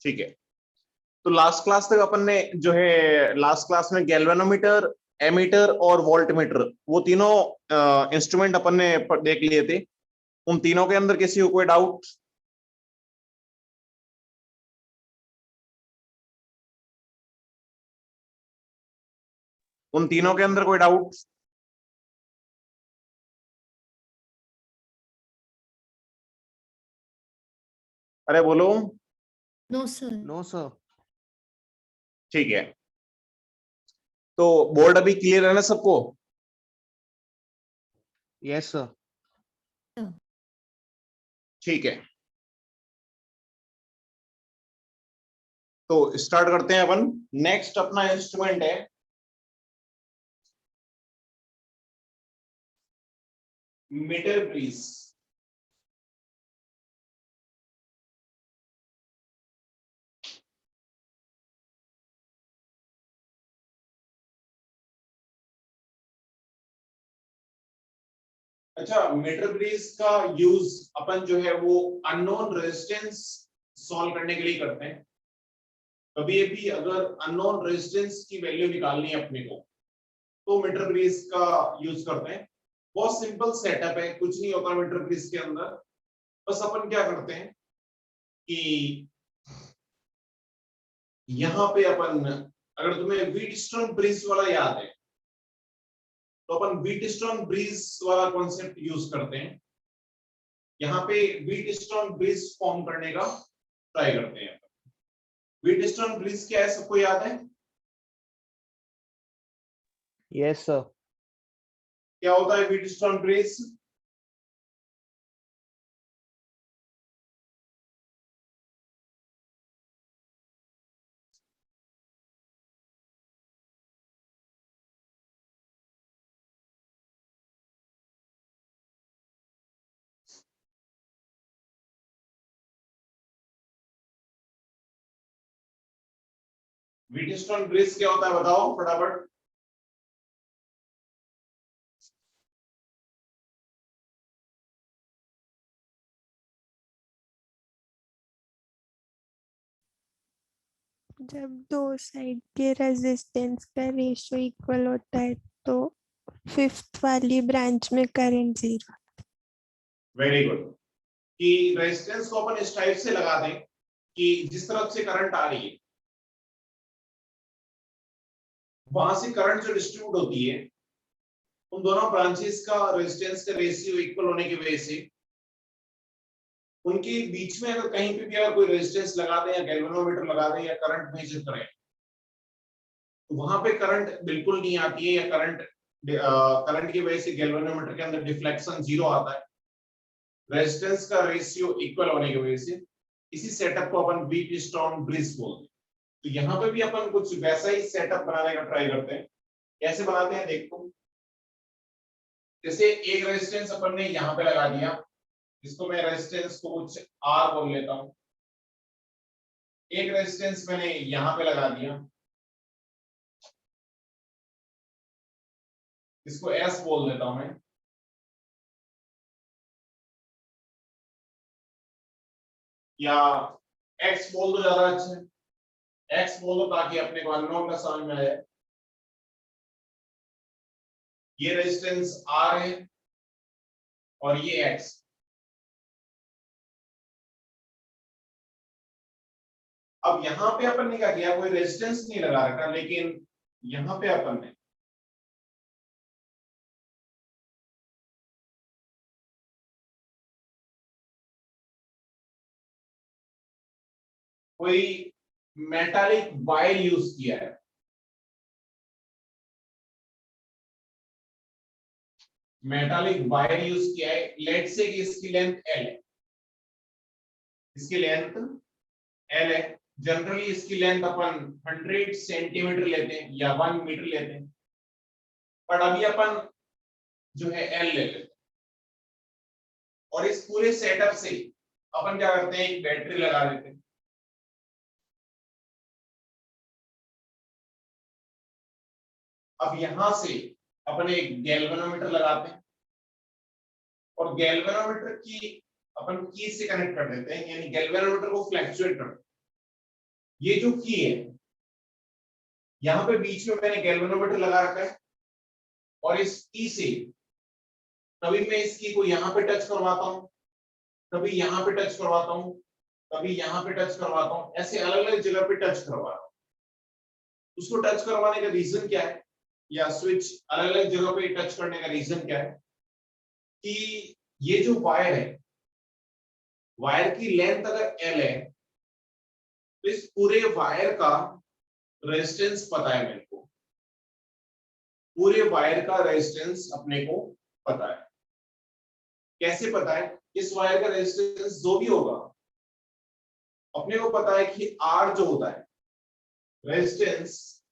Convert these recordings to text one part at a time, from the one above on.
ठीक है, तो लास्ट क्लास तक अपन ने जो है लास्ट क्लास में गैल्वेनोमीटर, एमीटर और वोल्टमीटर वो तीनों इंस्ट्रूमेंट अपन ने देख लिए थे। उन तीनों के अंदर किसी को कोई डाउट? उन तीनों के अंदर कोई डाउट? अरे बोलो। No sir. No sir. ठीक है, तो बोर्ड अभी क्लियर है ना सबको? Yes sir. ठीक है, तो स्टार्ट करते हैं अपन। नेक्स्ट अपना इंस्ट्रूमेंट है मीटर ब्रीज। अच्छा, मीटर ब्रीज का यूज अपन जो है वो अननोन रेजिस्टेंस सॉल्व करने के लिए करते हैं। कभी भी अगर अननोन रेजिस्टेंस की वैल्यू निकालनी है अपने को तो मीटर ब्रीज का यूज करते हैं। बहुत सिंपल सेटअप है, कुछ नहीं होता मीटर ब्रीज के अंदर। बस अपन क्या करते हैं कि यहां पे अपन, अगर तुम्हें व्हीटस्टोन ब्रिज वाला याद है तो अपन व्हीटस्टोन ब्रिज वाला कॉन्सेप्ट यूज करते हैं। यहाँ पे व्हीटस्टोन ब्रिज फॉर्म करने का ट्राई करते हैं। व्हीटस्टोन ब्रिज क्या है, सबको याद है? Yes sir. क्या होता है व्हीटस्टोन ब्रिज? व्हीटस्टोन ब्रिज क्या होता है बताओ फटाफट। जब दो साइड के रेजिस्टेंस का रेशियो इक्वल होता है तो फिफ्थ वाली ब्रांच में करंट जीरो। Very good. कि रेजिस्टेंस को अपन इस टाइप से लगा दें कि जिस तरफ से करंट आ रही है वहां से करंट जो डिस्ट्रीब्यूट होती है उन दोनों ब्रांचेस का रेजिस्टेंस का रेशियो इक्वल होने की वजह से उनके बीच में अगर कहीं पे भी अगर कोई रेजिस्टेंस लगा दें या गैल्वेनोमीटर लगा दें या करंट मेजर करें तो वहां पे करंट बिल्कुल नहीं आती है, या करंट की वजह से गैल्वेनोमीटर के अंदर डिफ्लेक्शन जीरो आता है रेजिस्टेंस का रेशियो इक्वल होने की वजह से। इसी सेटअप को अपन व्हीटस्टोन ब्रिज बोलते हैं। तो यहाँ पे भी अपन कुछ वैसा ही सेटअप बनाने का ट्राई करते हैं। कैसे बनाते हैं देखो। जैसे एक रेजिस्टेंस अपन ने यहाँ पे लगा दिया, इसको मैं रेजिस्टेंस को कुछ आर बोल लेता हूं। एक रेजिस्टेंस मैंने यहां पे लगा दिया, इसको एस बोल देता हूं मैं। या एक्स बोल दो, ज्यादा अच्छा है। एक्स बोल दो ताकि अपने को अननोन का समझ में आ जाए। ये रेजिस्टेंस आर है और ये एक्स। अब यहां पे अपन ने क्या किया, कोई रेजिस्टेंस नहीं लगा रखा, लेकिन यहां पे अपन ने कोई मेटालिक वायर यूज किया है। मेटालिक वायर यूज किया है। लेट से कि इसकी लेंथ एल है, इसकी लेंथ एल है। जनरली इसकी लेंथ अपन 100 सेंटीमीटर लेते हैं या 1 मीटर लेते हैं, बट अभी अपन जो है एल ले लेते हैं। और इस पूरे सेटअप से अपन क्या करते हैं, एक बैटरी लगा देते हैं। अब यहां से अपन एक गैल्वेनोमीटर लगाते हैं और गैल्वेनोमीटर की अपन की से कनेक्ट कर देते हैं, यानी गैल्वेनोमीटर को फ्लैक्चुएट करते हैं। ये जो की है, यहां पे बीच में मैंने गैल्वेनोमीटर लगा रखा है और इस की से कभी मैं इस की को यहां पे टच करवाता हूं, कभी यहां पे टच करवाता हूं, कभी यहां पे टच करवाता हूं, ऐसे अलग अलग जगह पे टच करवा रहा हूं। उसको टच करवाने का रीजन क्या है, या स्विच अलग अलग जगह पे टच करने का रीजन क्या है कि ये जो वायर है, वायर की लेंथ अगर एल है तो इस पूरे वायर का रेजिस्टेंस पता है मेरे को, पूरे वायर का रेजिस्टेंस अपने को पता है। कैसे पता है? इस वायर का रेजिस्टेंस जो भी होगा अपने को पता है कि आर जो होता है, resistance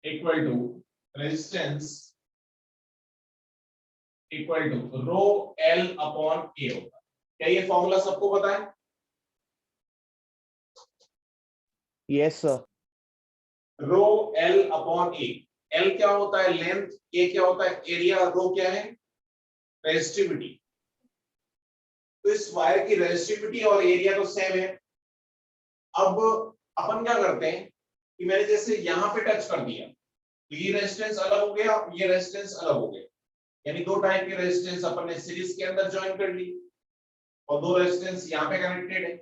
equal to rho L upon A होता है। क्या ये फॉर्मूला सबको पता है? Yes, sir. Rho L upon A. L क्या होता है? लेंथ। ए क्या होता है? एरिया। रो क्या है? रेजिस्टिविटी। तो इस वायर की रेजिस्टिविटी और एरिया तो सेम है। अब अपन क्या करते हैं कि मैंने जैसे यहां पे टच कर दिया तो ये रेजिस्टेंस अलग हो गया, ये रेजिस्टेंस अलग हो गया, यानी दो टाइप के रेजिस्टेंस अपन ने सीरीज के अंदर ज्वाइन कर ली और दो रेजिस्टेंस यहाँ पे कनेक्टेड है।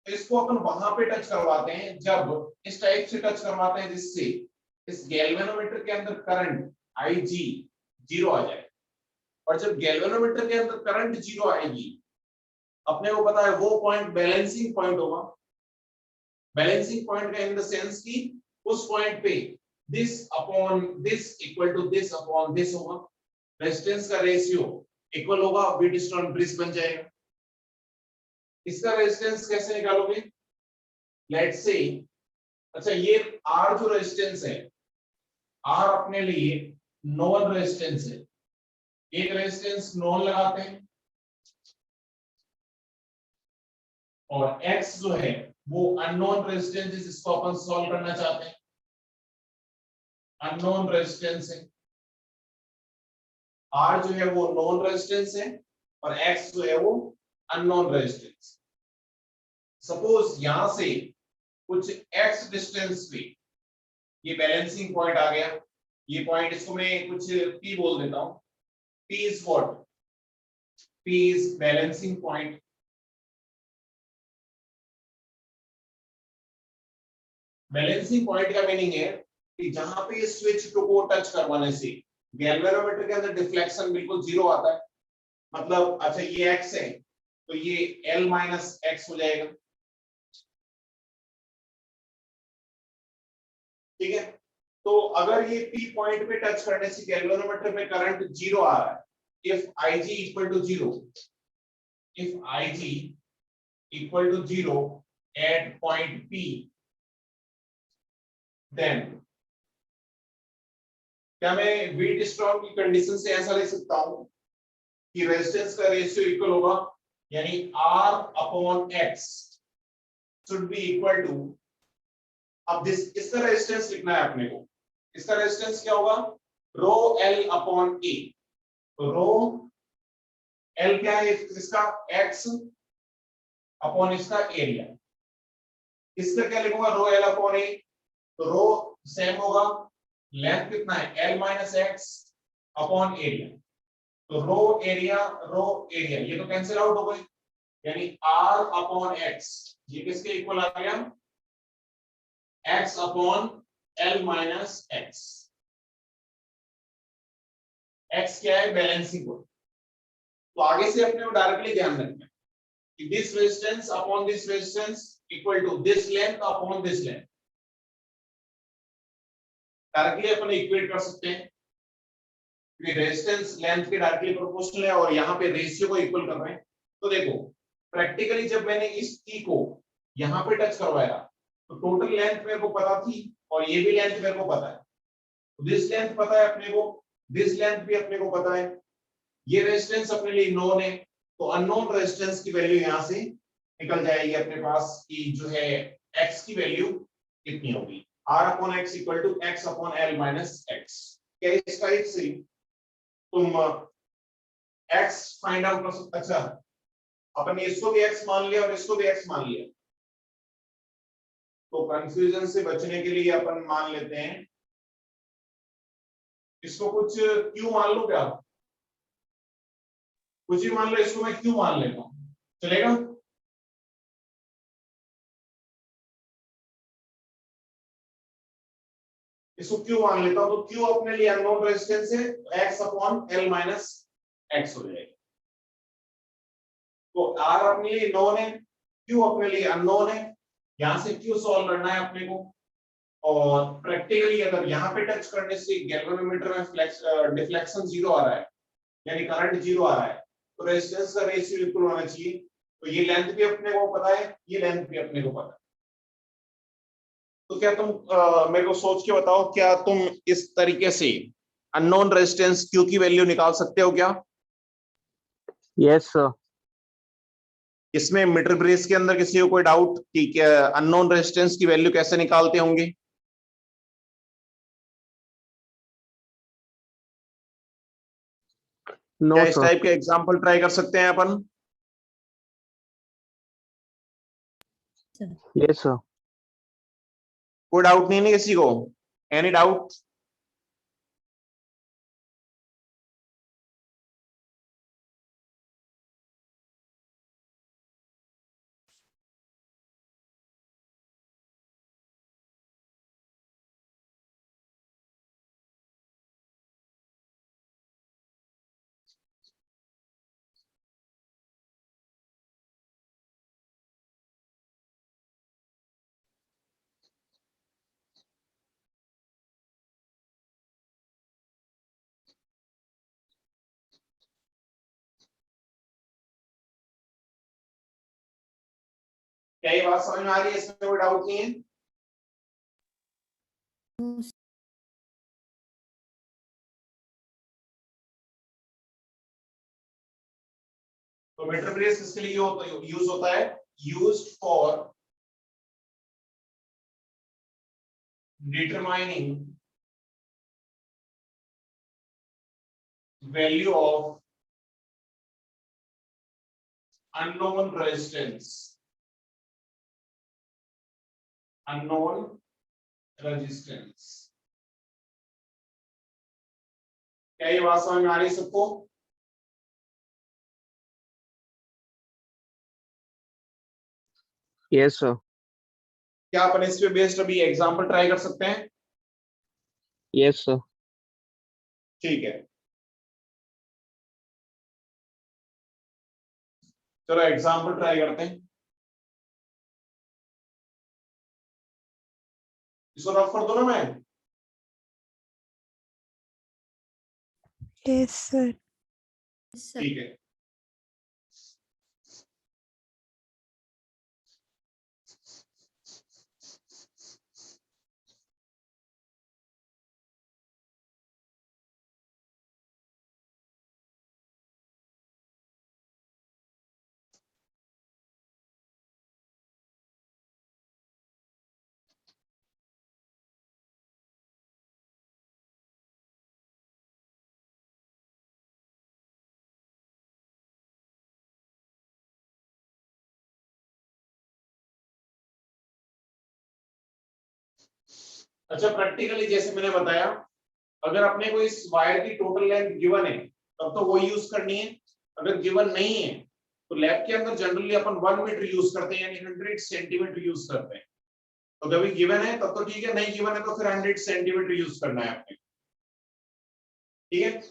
तो इसको अपन वहां पे टच करवाते हैं, जब इस टाइप से टच करवाते हैं जिससे इस गैल्वेनोमीटर के अंदर करंट Ig जीरो आ जाए। और जब गैल्वेनोमीटर के अंदर करंट जीरो आएगी, अपने को पता है वो पॉइंट बैलेंसिंग पॉइंट होगा। बैलेंसिंग पॉइंट का इन द सेंस कि उस पॉइंट पे this upon this equal to this upon this होगा, रेजिस्टेंस का रेशियो इक्वल होगा, व्हीटस्टोन ब्रिज बन जाएगा। इसका रेजिस्टेंस कैसे निकालोगे? लेट्स से, अच्छा ये R जो रेजिस्टेंस है, R अपने लिए नोन रेजिस्टेंस है। एक रेजिस्टेंस नोन लगाते हैं और X जो है वो अननोन रेजिस्टेंस है, जिसको अपन सॉल्व करना चाहते हैं। अननोन रेजिस्टेंस है, R जो है वो नोन रेजिस्टेंस है और X जो है वो अननोन रेजिस्टेंस। सपोज यहां से कुछ X डिस्टेंस पे ये बैलेंसिंग पॉइंट आ गया। ये पॉइंट, इसको मैं कुछ P बोल देता हूं। P is what? P is balancing point. Balancing point का मीनिंग है कि जहां पे स्विच को टच करवाने से गैल्वेनोमीटर के अंदर डिफ्लेक्शन बिल्कुल जीरो आता है। मतलब अच्छा ये x है तो ये L माइनस एक्स हो जाएगा, ठीक है। तो अगर ये P पॉइंट पे टच करने से गैल्वेनोमीटर पे करंट जीरो आ रहा है, if Ig equal to zero, if Ig equal to zero at point P, then क्या मैं व्हीटस्टोन की कंडीशन से ऐसा ले सकता हूं कि रेजिस्टेंस का रेशियो इक्वल होगा, यानी R upon X should be equal to, अब इसका रेजिस्टेंस लिखना है अपने को। इसका रेजिस्टेंस क्या होगा? रो L अपॉन ए। तो रो L क्या है इसका? X अपॉन इसका एरिया। इसका क्या लिखूंगा? रो L अपॉन ए। तो रो सेम होगा, लेंथ कितना है? L minus x upon area. तो रो एरिया ये तो कैंसिल आउट हो गए, यानी R अपॉन एक्स ये किसके इक्वल आ गया? X upon L minus x. X क्या है? Balancing point. तो आगे से अपने को डायरेक्टली ध्यान रखना है कि this resistance upon this resistance equal to this length upon this length. Directly अपन इक्वेट कर सकते हैं कि रेजिस्टेंस लेंथ के डायरेक्टली प्रोपोर्शनल है और यहाँ पे रेशियो को इक्वल कर रहे हैं। तो देखो प्रैक्टिकली जब मैंने इस की को यहाँ पे टच करवाया तो टोटल लेंथ मेरे को पता थी और ये भी लेंथ मेरे को पता है। तो दिस लेंथ पता है अपने को, दिस लेंथ भी अपने को पता है। ये रेजिस्टेंस अपने लिए नोन है, तो अननोन रेजिस्टेंस की वैल्यू यहाँ से निकल जाएगी अपने पास कि जो है x की वैल्यू कितनी होगी? R upon X equal to X upon L minus X. क्या इस टाइप से तुम x फाइंड आउट कर सकते? अच्छा अपन ने इसको भी x मान लिया और इसको भी x मान लिया, तो कंफ्यूजन से बचने के लिए अपन मान लेते हैं इसको कुछ क्यू मान लो, क्या कुछ ही मान लो, इसको मैं क्यू मान लेता हूं, चलेगा? इसको क्यू मान लेता हूं, तो क्यू अपने लिए अननोन रेजिस्टेंस है, x upon L minus x हो जाएगा। तो आर अपने लिए नोन है, क्यू अपने लिए अननोन है, यहां से क्यू सॉल्व करना है अपने को। और प्रैक्टिकली अगर यहाँ पे टच करने से गैल्वेनोमीटर में डिफ्लेक्शन जीरो आ रहा है, यानी करंट जीरो आ रहा है, तो रेजिस्टेंस का रेशियो इक्वल होना चाहिए। तो ये लेंथ भी अपने को पता है, ये लेंथ भी अपने को पता है। तो क्या तुम मेरे को सोच के बताओ, क्या तुम इस तरीके से अननोन रेजिस्टेंस क्यू की वैल्यू निकाल सकते हो क्या? Yes, sir. इसमें मीटर ब्रेस के अंदर किसी को कोई डाउट कि क्या अननोन रेजिस्टेंस की वैल्यू कैसे निकालते होंगे? No, क्या इस sir. टाइप के एग्जांपल ट्राई कर सकते हैं अपन? Yes, sir. कोई डाउट नहीं है किसी को? Any doubt? क्या ये बात समझ में आ रही है? इसमें कोई डाउट नहीं है? तो मीटर ब्रेस किसके लिए यूज होता है? Used for determining value of unknown resistance, unknown resistance। क्या ये बात समझ में आ रही है सबको? Yes, sir. क्या अपन इस पे बेस्ड अभी एग्जांपल ट्राई कर सकते हैं? Yes, sir. ठीक है, चलो एग्जांपल ट्राई करते हैं। इसको रफ कर दो ना मैं। Yes, sir. ठीक है, अच्छा प्रैक्टिकली जैसे मैंने बताया, अगर अपने को इस वायर की टोटल लेंथ गिवन है तब तो वो यूज करनी है। अगर गिवन नहीं है तो लैब के अंदर जनरली अपन 1 मीटर यूज करते हैं, यानी 100 सेंटीमीटर यूज करते हैं। तो कभी गिवन है तब तो ठीक है, नहीं गिवन है तो फिर 100 सेंटीमीटर यूज करना है आपने। ठीक है,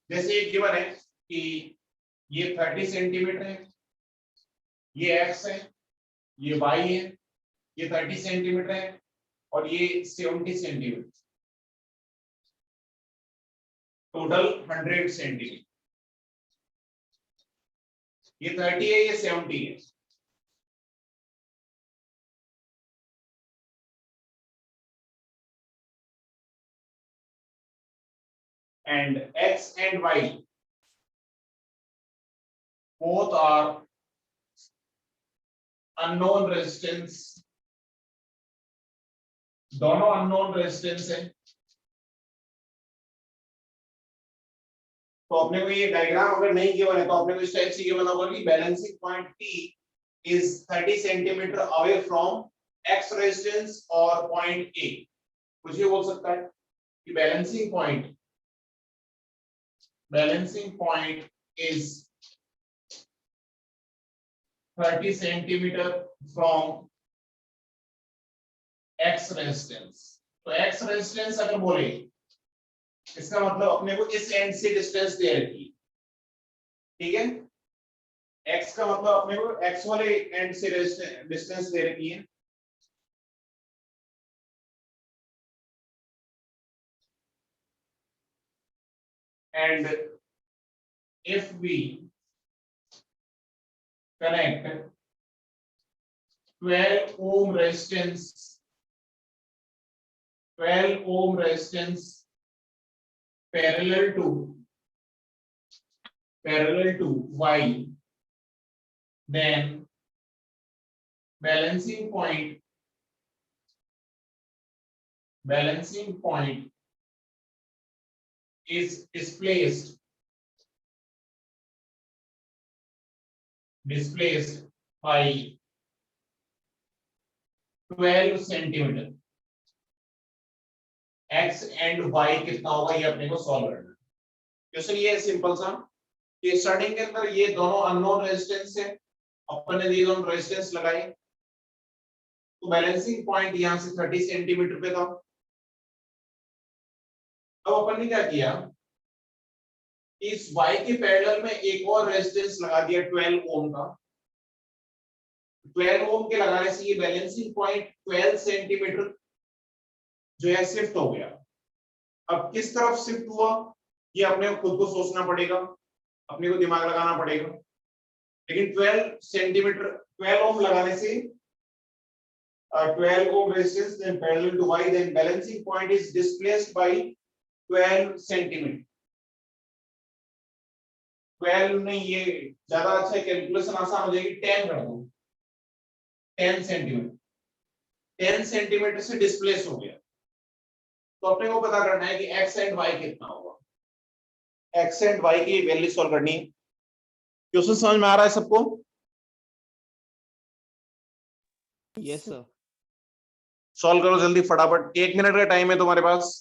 जैसे ये गिवन है कि ये 30 सेंटीमीटर है, ये एक्स है, ये वाई है, ये 30 सेंटीमीटर है और ये 70 सेंटीमीटर, टोटल 100 सेंटीमीटर। ये 30 है, ये 70 है। And x and y both are unknown resistance, दोनों unknown resistance है। तो अपने को ये डायग्राम अगर नहीं गिवन है तो अपने को इस टाइप से गिवन होगा कि balancing point P is 30 centimetre away from x resistance और पॉइंट ए, कुछ ये बोल सकता है कि balancing point is 30 centimetre from x resistance. तो एक्स रेजिस्टेंस अगर बोले, इसका मतलब अपने को इस एंड से डिस्टेंस दे रखी है, ठीक है। एक्स का मतलब अपने को एक्स वाले एंड से डिस्टेंस दे रखी है। And if we connect 12 ohm resistance parallel to Y, then balancing point is displaced by 12 centimetre. x and y कितना होगा ये अपने को सॉल्व करना है। क्वेश्चन ये है सिंपल सा कि स्टार्टिंग के अंदर ये दोनों अननोन रेजिस्टेंस है, अपन ने ये दोनों रेजिस्टेंस लगाए, तो बैलेंसिंग पॉइंट यहां से 30 सेंटीमीटर पे था। अब अपन ने क्या किया, इस y के पैरेलल में एक और रेजिस्टेंस लगा दिया 12 ओम का। 12 ओम के लगाने से ये बैलेंसिंग पॉइंट 12 सेंटीमीटर जो है शिफ्ट हो गया। अब किस तरफ शिफ्ट हुआ ये अपने को खुद को सोचना पड़ेगा, अपने को दिमाग लगाना पड़ेगा। लेकिन 12 सेंटीमीटर 12 ओम लगाने से 12 ohm resistance then parallel to Y, then balancing point is displaced by 12 centimetre. 12 नहीं, ये ज्यादा अच्छा है, कैलकुलेशन आसान हो जाएगी। 10 कर दो, 10 सेंटीमीटर 10 सेंटीमीटर से डिस्प्लेस हो गया। तो अपने को पता करना है कि x एंड y कितना होगा। x एंड y की वैल्यू सॉल्व करनी है। क्वेश्चन समझ में आ रहा है सबको? Yes, sir. सॉल्व करो जल्दी फटाफट, 1 मिनट का टाइम है तुम्हारे पास।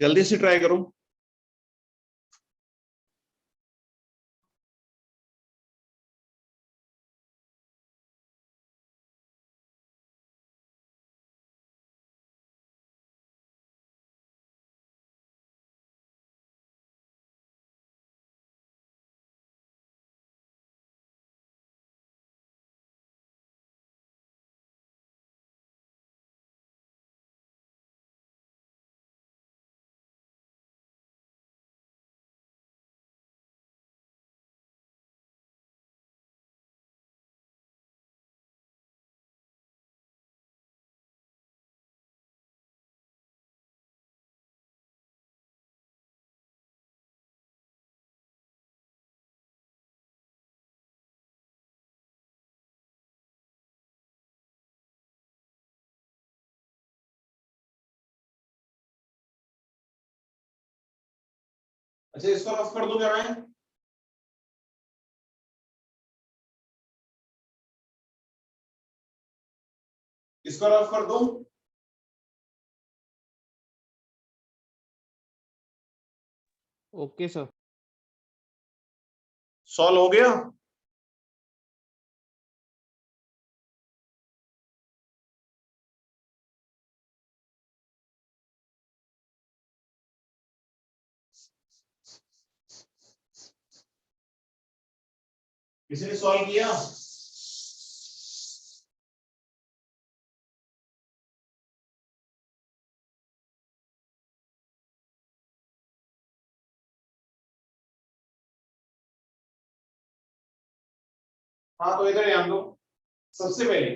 जल्दी से ट्राई करो। अच्छा, इसको रफ कर दूं क्या मैं? इसको रफ कर दूं? Okay, sir. सॉल्व हो गया? किसी ने सॉल्व किया? हाँ तो इधर ध्यान दो। सबसे पहले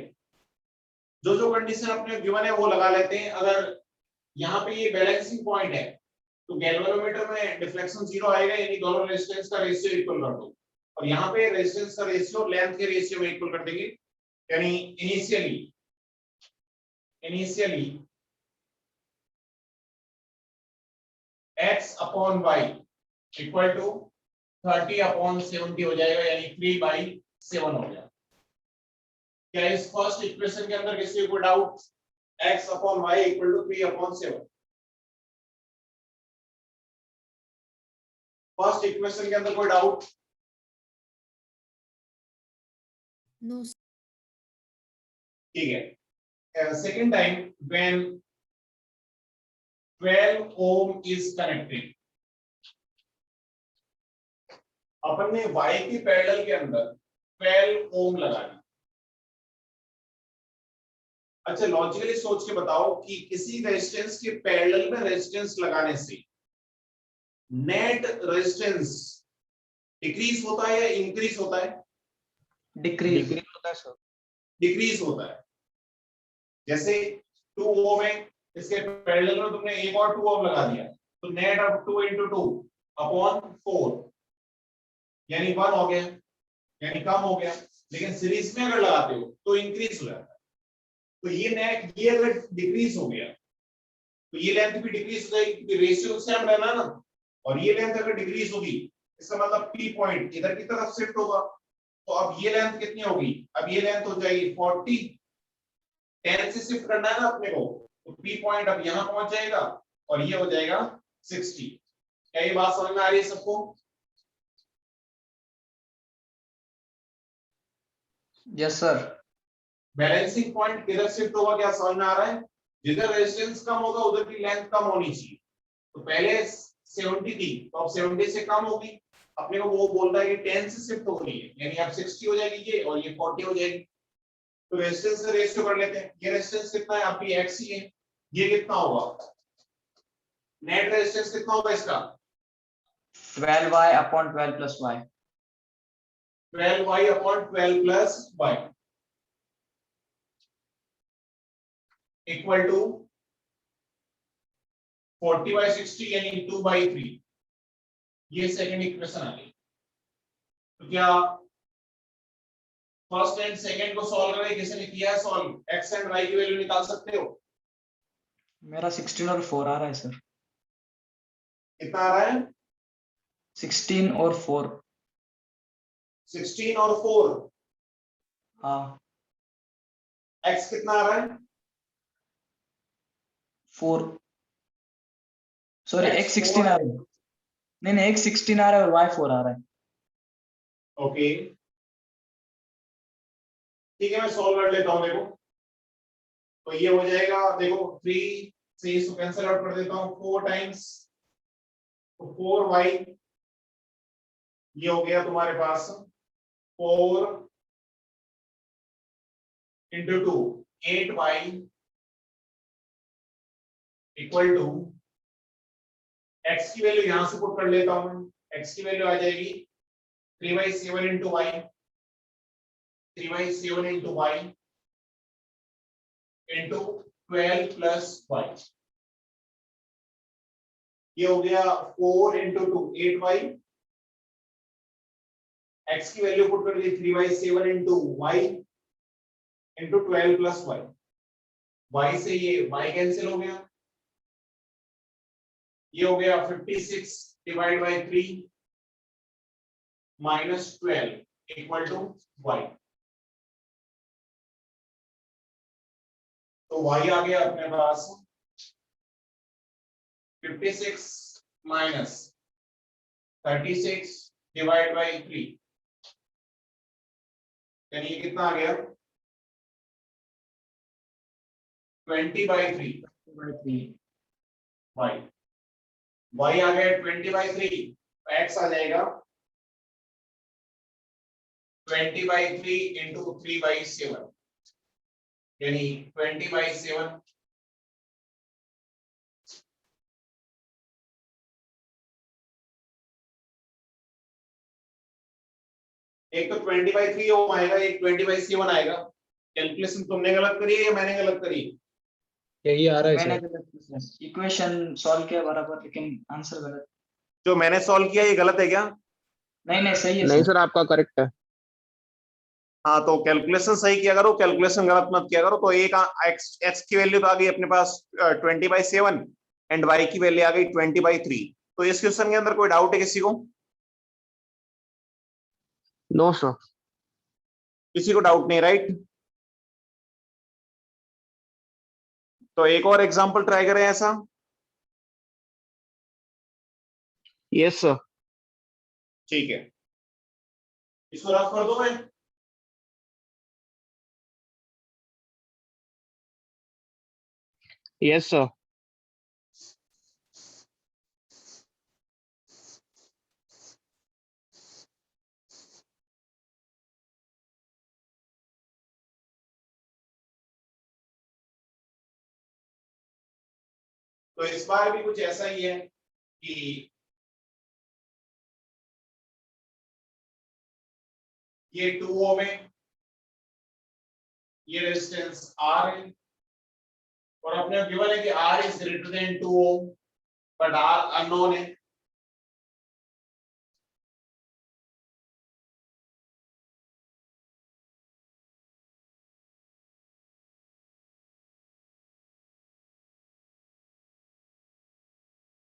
जो जो कंडीशन अपने गिवन है वो लगा लेते हैं। अगर यहाँ पे ये बैलेंसिंग पॉइंट है तो गैल्वेनोमीटर में डिफ्लेक्शन 0 आएगा, यानी दोनों रेजिस्टेंस का रेशियो इक्वल कर दो, और यहाँ पे रेजिस्टेंस का रेशियो लेंथ के रेशियो में इक्वल कर देंगे, यानी initially x upon y equal to 30 upon 70 हो जाएगा, यानी 3/7 हो जाएगा। क्या इस फर्स्ट इक्वेशन के अंदर किसी को doubt? x upon y equal to 3/7, first equation के अंदर कोई डाउट? नो ठीक है। Second time when 12 ohm is connected, अपन ने y के पैरेलल के अंदर 12 ओम लगा दी। अच्छा, लॉजिकली सोच के बताओ कि किसी रेजिस्टेंस के पैरेलल में रेजिस्टेंस लगाने से नेट रेजिस्टेंस डिक्रीज होता है या इंक्रीज होता है? डिक्रीज होता है सर। डिक्रीज होता है। जैसे 2 ओम है, इसके पैरेलल में तुमने एक और 2 ओम लगा दिया, तो नेट ऑफ 2 into 2 अपॉन 4, यानी 1 हो गया, यानी कम हो गया। लेकिन सीरीज में अगर लगाते हो तो इंक्रीज हो जाता है। तो ये नेट, ये अगर डिक्रीज हो गया तो ये लेंथ भी डिक्रीज हो जाएगी, क्योंकि रेशियो सेम रहना ना। और ये लेंथ अगर डिक्रीज होगी, इसका मतलब पी पॉइंट इधर की तरफ शिफ्ट होगा। तो अब ये लेंथ कितनी होगी? अब ये लेंथ हो जाएगी 40, 10 से शिफ्ट करना है ना अपने को, तो पी पॉइंट अब यहां पहुंच जाएगा और ये हो जाएगा 60। क्या ये बात समझ में आ रही है सबको? Yes sir. बैलेंसिंग पॉइंट किधर शिफ्ट होगा, क्या समझ में आ रहा है? जिधर रेजिस्टेंस कम होगा उधर की लेंथ कम होनी चाहिए। तो पहले 70 थी, तो अब 70 से कम होगी। अपने को वो बोल रहा है कि 10 से शिफ्ट हो रही है, यानी अब 60 हो जाएगी ये, और ये 40 हो जाएगी। तो रेजिस्टेंस का रेशियो कर लेते हैं। ये रेजिस्टेंस कितना है? आपकी x ही है। ये कितना होगा? नेट रेजिस्टेंस कितना होगा इसका? 12y upon 12 plus y। 12y upon 12 plus y equal to 40/60, यानी 2/3। ये सेकंड इक्वेशन आ गई। तो क्या फर्स्ट एंड सेकंड को सॉल्व करके किसी ने किया है सॉल्व? x एंड y की वैल्यू निकाल सकते हो? मेरा 16 और 4 आ रहा है सर। कितना आ रहा है? 16 और 4। 16 और 4। हाँ। x कितना आ रहा है? 4। सॉरी, X x 16 आ रहा है। नहीं, x 16 आ रहा है और y 4 आ रहा है। ओके, ठीक है, मैं सॉल्व कर लेता हूं। देखो, तो ये हो जाएगा, देखो 3 से इसको कैंसिल आउट कर देता हूं, 4 टाइम्स, तो 4y, ये हो गया तुम्हारे पास 4 into 2, 8y equal to, x की वैल्यू यहां से पुट कर लेता हूं। x की वैल्यू आ जाएगी 3/7 into y, 3/7 into y into 12 plus y। ये हो गया 4 into 2, 8y। x की वैल्यू पुट कर दी 3/7 into y into 12 plus y। y से ये y कैंसिल हो गया, ये हो गया 56 divide by 3 minus 12 equal to y। तो y आ गया अपने पास 56 माइनस 36 डिवाइड बाय 3, यानी ये कितना आ गया? 20/3 y। y आ गया 20/3, तो x आ जाएगा 20/3 into 3/7, यानी 20/7। एक तो 20/3 ओम आएगा, एक 20/7 आएगा, कैलकुलेशन तुमने गलत करी है या मैंने गलत करी? यही आ रहा है मैंने सर। इक्वेशन सॉल्व किया बराबर, लेकिन आंसर गलत। जो मैंने सॉल्व किया ये गलत है क्या? नहीं नहीं, सही है नहीं सर। सर, आपका करेक्ट है। हाँ, तो कैलकुलेशन सही किया करो, कैलकुलेशन गलत मत किया करो। तो एक एक्स की वैल्यू तो आ गई अपने पास 20/7 एंड वाई की वैल्यू आ गई 20/3। तो इस क्वेश्चन के अंदर कोई डाउट है किसी को? No sir. किसी को डाउट नहीं, राइट? तो एक और एग्जांपल ट्राई करें ऐसा। Yes sir. ठीक है, इसको रफ कर दो मैं। Yes sir. तो इस बार भी कुछ ऐसा ही है कि ये 2 ओम है, ये रेजिस्टेंस R है, और अपने गिवन है कि R is greater than 2 ohm, but R unknown है।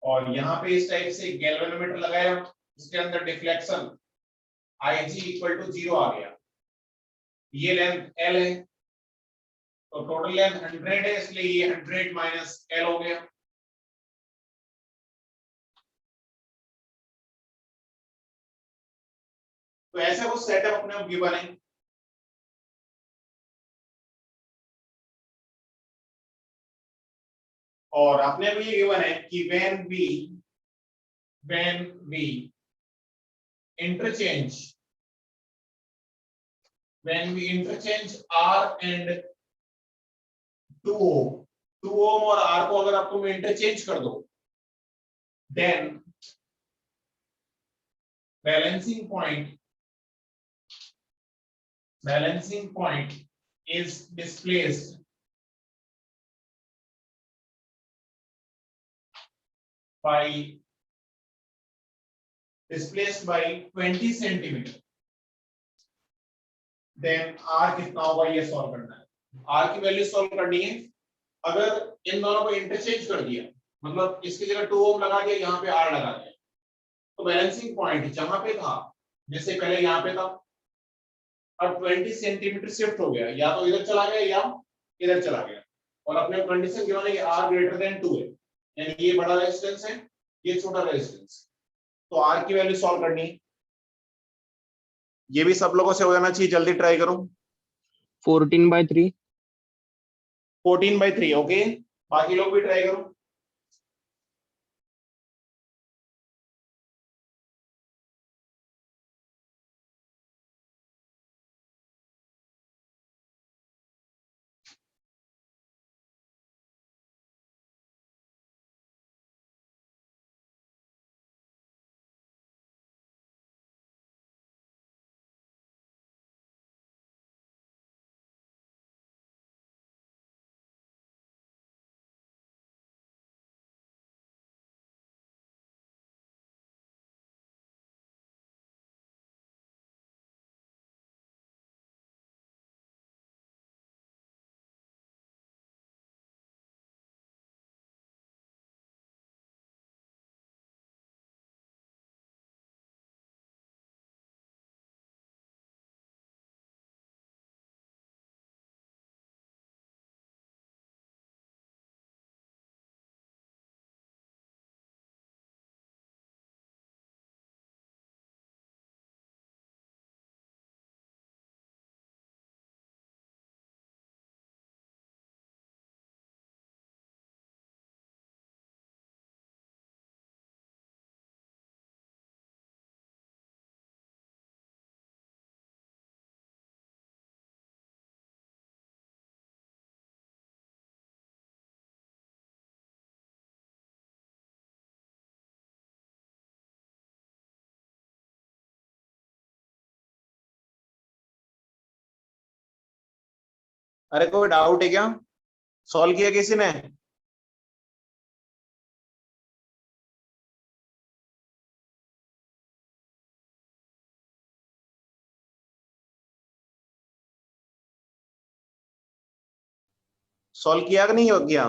और यहाँ पे इस टाइप से गैल्वेनोमीटर लगाया, इसके अंदर डिफ्लेक्शन Ig इक्वल टू 0 आ गया। ये लेंथ L है, तो टोटल लेंथ 100 है, इसलिए ये 100 माइनस L हो गया। तो ऐसे कुछ सेटअप अपने आप गिवन है। और अपने को ये गिवन है कि when we interchange R and 2 ohm, 2 ohm और R को अगर आप तुम इंटरचेंज कर दो, then balancing point is displaced by 20 centimetre. Then R कितना होगा ये सॉल्व करना है। R की वैल्यू सॉल्व करनी है। अगर इन दोनों को इंटरचेंज कर दिया, मतलब इसकी जगह 2 ओम लगा दिया, यहाँ पे R लगा दिया, तो बैलेंसिंग पॉइंट जहां पे था, जैसे पहले यहाँ पे था, अब 20 सेंटीमीटर शिफ्ट हो गया, या तो इधर चला गया या इधर चला गया। और अपने कंडीशन गिवन है कि R ग्रेटर देन 2 है, यानी ये बड़ा रेजिस्टेंस है, ये छोटा रेजिस्टेंस। तो R की वैल्यू सॉल्व करनी है। ये भी सब लोगों से हो जाना चाहिए, जल्दी ट्राई करो। 14/3। 14/3, ओके। बाकी लोग भी ट्राई करो। अरे कोई डाउट है क्या? सॉल्व किया किसी ने? सॉल्व किया कि नहीं हो गया?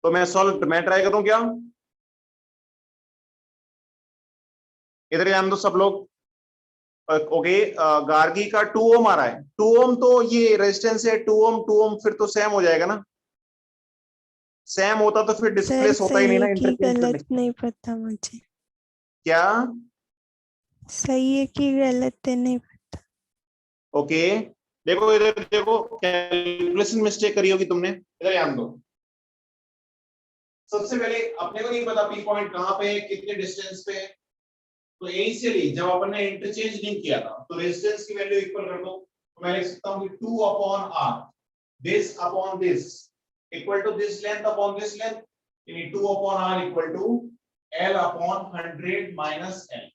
तो मैं ट्राई करूं क्या? इधर ध्यान दो सब लोग। ओके, गार्गी का 2 ओम आ रहा है। 2 ओम तो ये रेजिस्टेंस है, 2 ओम फिर तो सेम हो जाएगा ना। सेम होता तो फिर सर डिस्प्लेस होता ही नहीं सही ना है कि इंटरचेंज करने गलत के। नहीं पता मुझे। क्या? सही है कि गलत है नहीं पता। ओके, देखो इधर देखो, कैलकुलेशन मिस्टेक करी होगी तुमने। इधर ध्यान दो। सबसे पहले अपने को नहीं पता पी पॉइंट कहां पे है, कितने डिस्टेंस पे है। तो इनिशियली जब अपन ने इंटरचेंज नहीं किया था तो रेजिस्टेंस की वैल्यू इक्वल कर दो। तो मैं लिख सकता हूं कि 2 upon r, this upon this equal to this length upon this length, यानी 2 upon r equal to l upon 100 minus l।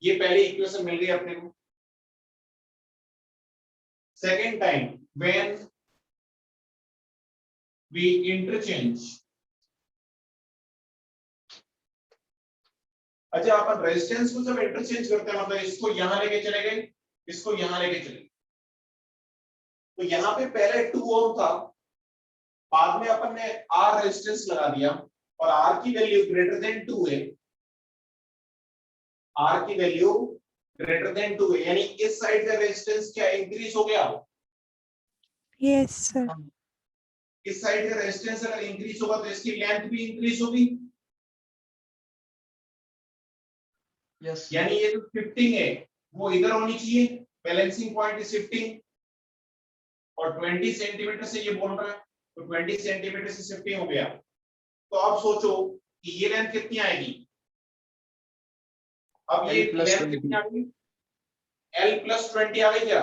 ये पहली इक्वेशन मिल गई अपने को। Second time when we interchange, अच्छा अपन रेजिस्टेंस को जब इंटरचेंज करते हैं, मतलब इसको यहां लेके चले गए, इसको यहां लेके चले गए, तो यहां पे पहले 2 ओम था, बाद में अपन ने R रेजिस्टेंस लगा दिया और R की वैल्यू ग्रेटर देन 2 है। R की वैल्यू ग्रेटर देन 2 है, यानी इस साइड का रेजिस्टेंस क्या इंक्रीज हो गया? Yes sir. इस साइड का रेजिस्टेंस अगर इंक्रीज होगा तो इसकी लेंथ भी इंक्रीज होगी, यस यानी ये जो शिफ्टिंग है वो इधर होनी चाहिए। बैलेंसिंग पॉइंट इज शिफ्टिंग, और 20 सेंटीमीटर से ये बोल रहा है, तो 20 सेंटीमीटर से शिफ्टिंग हो गया। तो आप सोचो कि ये लेंथ कितनी आएगी? अब ये L plus लेंथ 20। कितनी आ गई? L+20 आ गई क्या?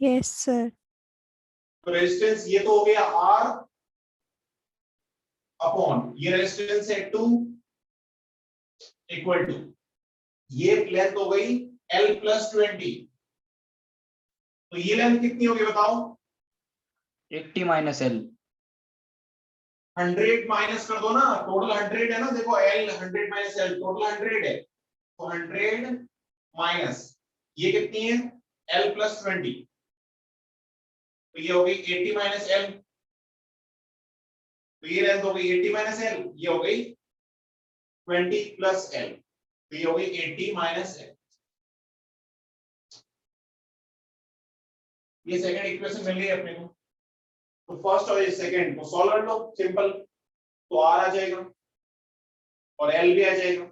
Yes sir. तो रेजिस्टेंस ये तो हो गया R अपॉन ये रेजिस्टेंस है 2 इक्वल टू ये लेंथ हो गई L+20। तो ये लेंथ कितनी होगी बताओ? 80 माइनस L। 100 माइनस कर दो ना, टोटल 100 है ना, देखो L 100 माइनस L टोटल 100 है, तो 100 माइनस ये कितनी है? L+20, तो ये हो गई 80 माइनस L। तो ये लेंथ हो गई 80 माइनस L, ये हो गई 20 प्लस L, तो ये हो गई 80 माइनस L। ये सेकंड इक्वेशन मिल गई अपने को। तो फर्स्ट और सेकंड को सॉल्व कर लो, सिंपल। तो R आ जाएगा और L भी आ जाएगा।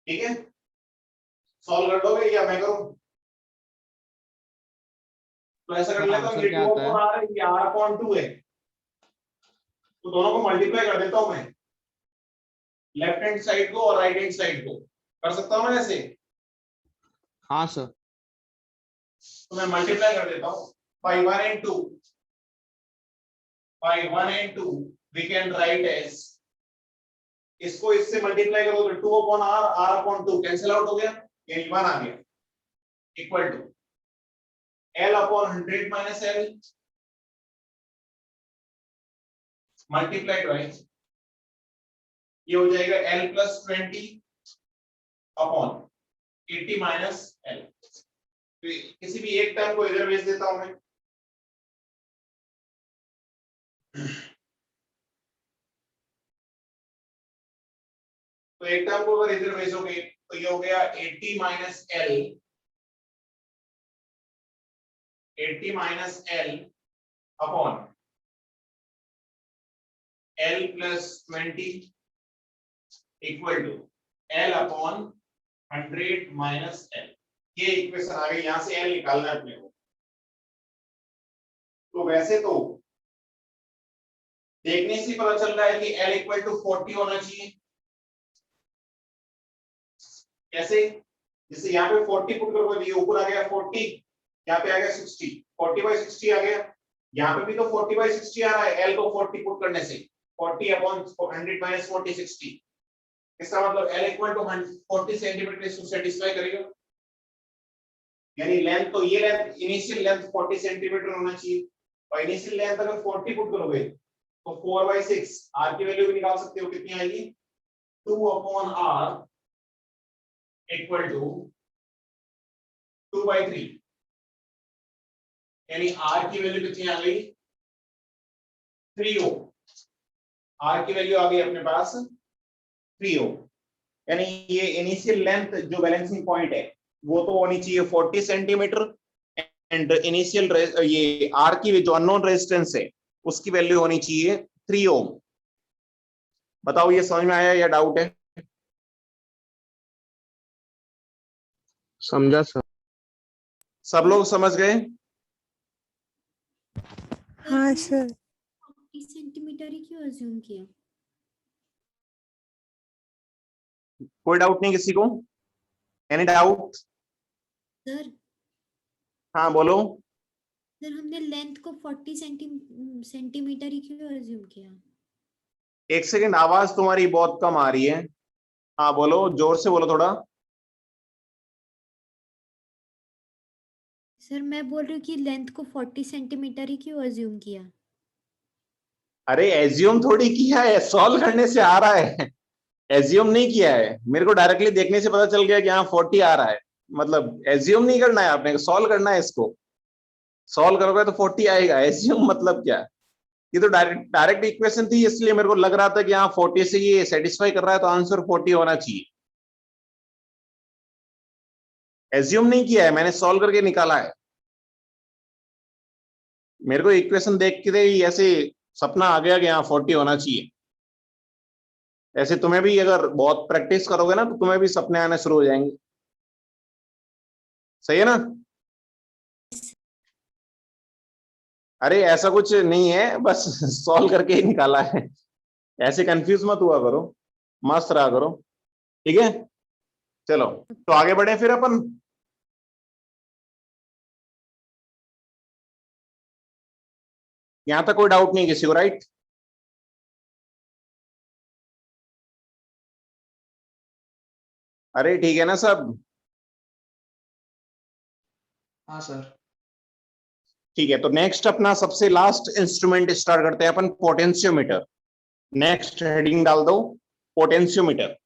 ठीक है, सॉल्व कर दोगे या मैं करूं? तो ऐसा कर लेता हूं, ये 2 अपॉन R है, ये R अपॉन 2 है, तो दोनों को मल्टीप्लाई कर देता हूं मैं, लेफ्ट हैंड साइड को और राइट हैंड साइड को। कर सकता हूं ना ऐसे? हाँ सर। तो मैं मल्टीप्लाई कर देता हूं by 1 and 2, by 1 and 2 we can write as, इसको इससे मल्टीप्लाई करो तो 2 upon R, R upon 2 cancel out हो गया, यानी 1 आ गया, equal to L upon 100 minus L multiplied by, ये हो जाएगा L+20 अपॉन 80 माइनस L। तो किसी भी एक टर्म को इधर भेज देता हूं मैं, तो एक टर्म को अगर इधर भेजोगे तो ये हो गया 80 minus L, 80 minus L upon L+20 equal to L upon 100 minus L। ये इक्वेशन आ गई, यहां से L निकालना है अपने को। तो वैसे तो देखने से पता चल रहा है कि L इक्वल टू 40 होना चाहिए, कैसे? जैसे यहाँ पे 40 पुट करोगे, ये ऊपर आ गया 40, यहाँ पे आ गया 60, 40/60 आ गया। यहाँ पे भी तो 40/60 आ रहा है, L को 40 पुट करने से, 40/100 - 40 60। इसका मतलब L इक्वल टू 40 सेंटीमीटर इसको सेटिस्फाई करेगा। यानी लेंथ, तो ये लेंथ, इनिशियल लेंथ 40 सेंटीमीटर होना चाहिए, और इनिशियल लेंथ अगर 40 पुट करोगे तो 4/6 R की वैल्यू भी निकाल सकते हो, कितनी आएगी? 2/R इक्वल टू 2/3, यानी R की वैल्यू कितनी आ गई? 3 ओम। R की वैल्यू आ गई अपने पास 3 ओम, यानी ये इनिशियल लेंथ जो बैलेंसिंग पॉइंट है वो तो होनी चाहिए 40 सेंटीमीटर, एंड इनिशियल ये R की जो अननोन रेजिस्टेंस है उसकी वैल्यू होनी चाहिए 3 ओम। बताओ ये समझ में आया या डाउट है? समझा सर। सब लोग समझ गए? हाँ सर। 40 सेंटीमीटर ही क्यों अज्यूम किया? कोई डाउट नहीं किसी को? Any doubt? सर हाँ बोलो। सर हमने लेंथ को 40 सेंटीमीटर ही क्यों अज्यूम किया? एक सेकंड, आवाज तुम्हारी बहुत कम आ रही है। हाँ बोलो, जोर से बोलो थोड़ा। सर मैं बोल रही हूँ कि लेंथ को 40 सेंटीमीटर ही क्यों अज्यूम किया? अरे एज्यूम थोड़ी किया है, सॉल्व करने से आ रहा है। एज्यूम नहीं किया है, मेरे को डायरेक्टली देखने से पता चल गया कि हाँ 40 आ रहा है। मतलब एज्यूम नहीं करना है आपने, सॉल्व करना है इसको। सॉल्व करोगे तो 40 आएगा, एज्यूम मतलब क्या? ये तो डायरेक्ट डायरेक्ट इक्वेशन थी, इसलिए मेरे को लग रहा था कि हाँ 40 से ये सेटिस्फाई कर रहा है तो आंसर 40 होना चाहिए। एज्यूम नहीं किया है मैंने, सॉल्व करके निकाला है। मेरे को इक्वेशन देख के ही ऐसे सपना आ गया कि हाँ 40 होना चाहिए। ऐसे तुम्हें भी अगर बहुत प्रैक्टिस करोगे ना तो तुम्हें भी सपने आने शुरू हो जाएंगे। सही है ना? अरे ऐसा कुछ नहीं है, बस सॉल्व करके ही निकाला है। ऐसे कंफ्यूज मत हुआ करो, मस्त रहा करो। ठीक है, चलो तो आगे बढ़े फिर अपन। यहां तक कोई डाउट नहीं किसी को, राइट? अरे ठीक है ना सब? हाँ सर। ठीक है, तो नेक्स्ट अपना सबसे लास्ट इंस्ट्रूमेंट स्टार्ट करते हैं अपन, पोटेंशियोमीटर। नेक्स्ट हेडिंग डाल दो, पोटेंशियोमीटर।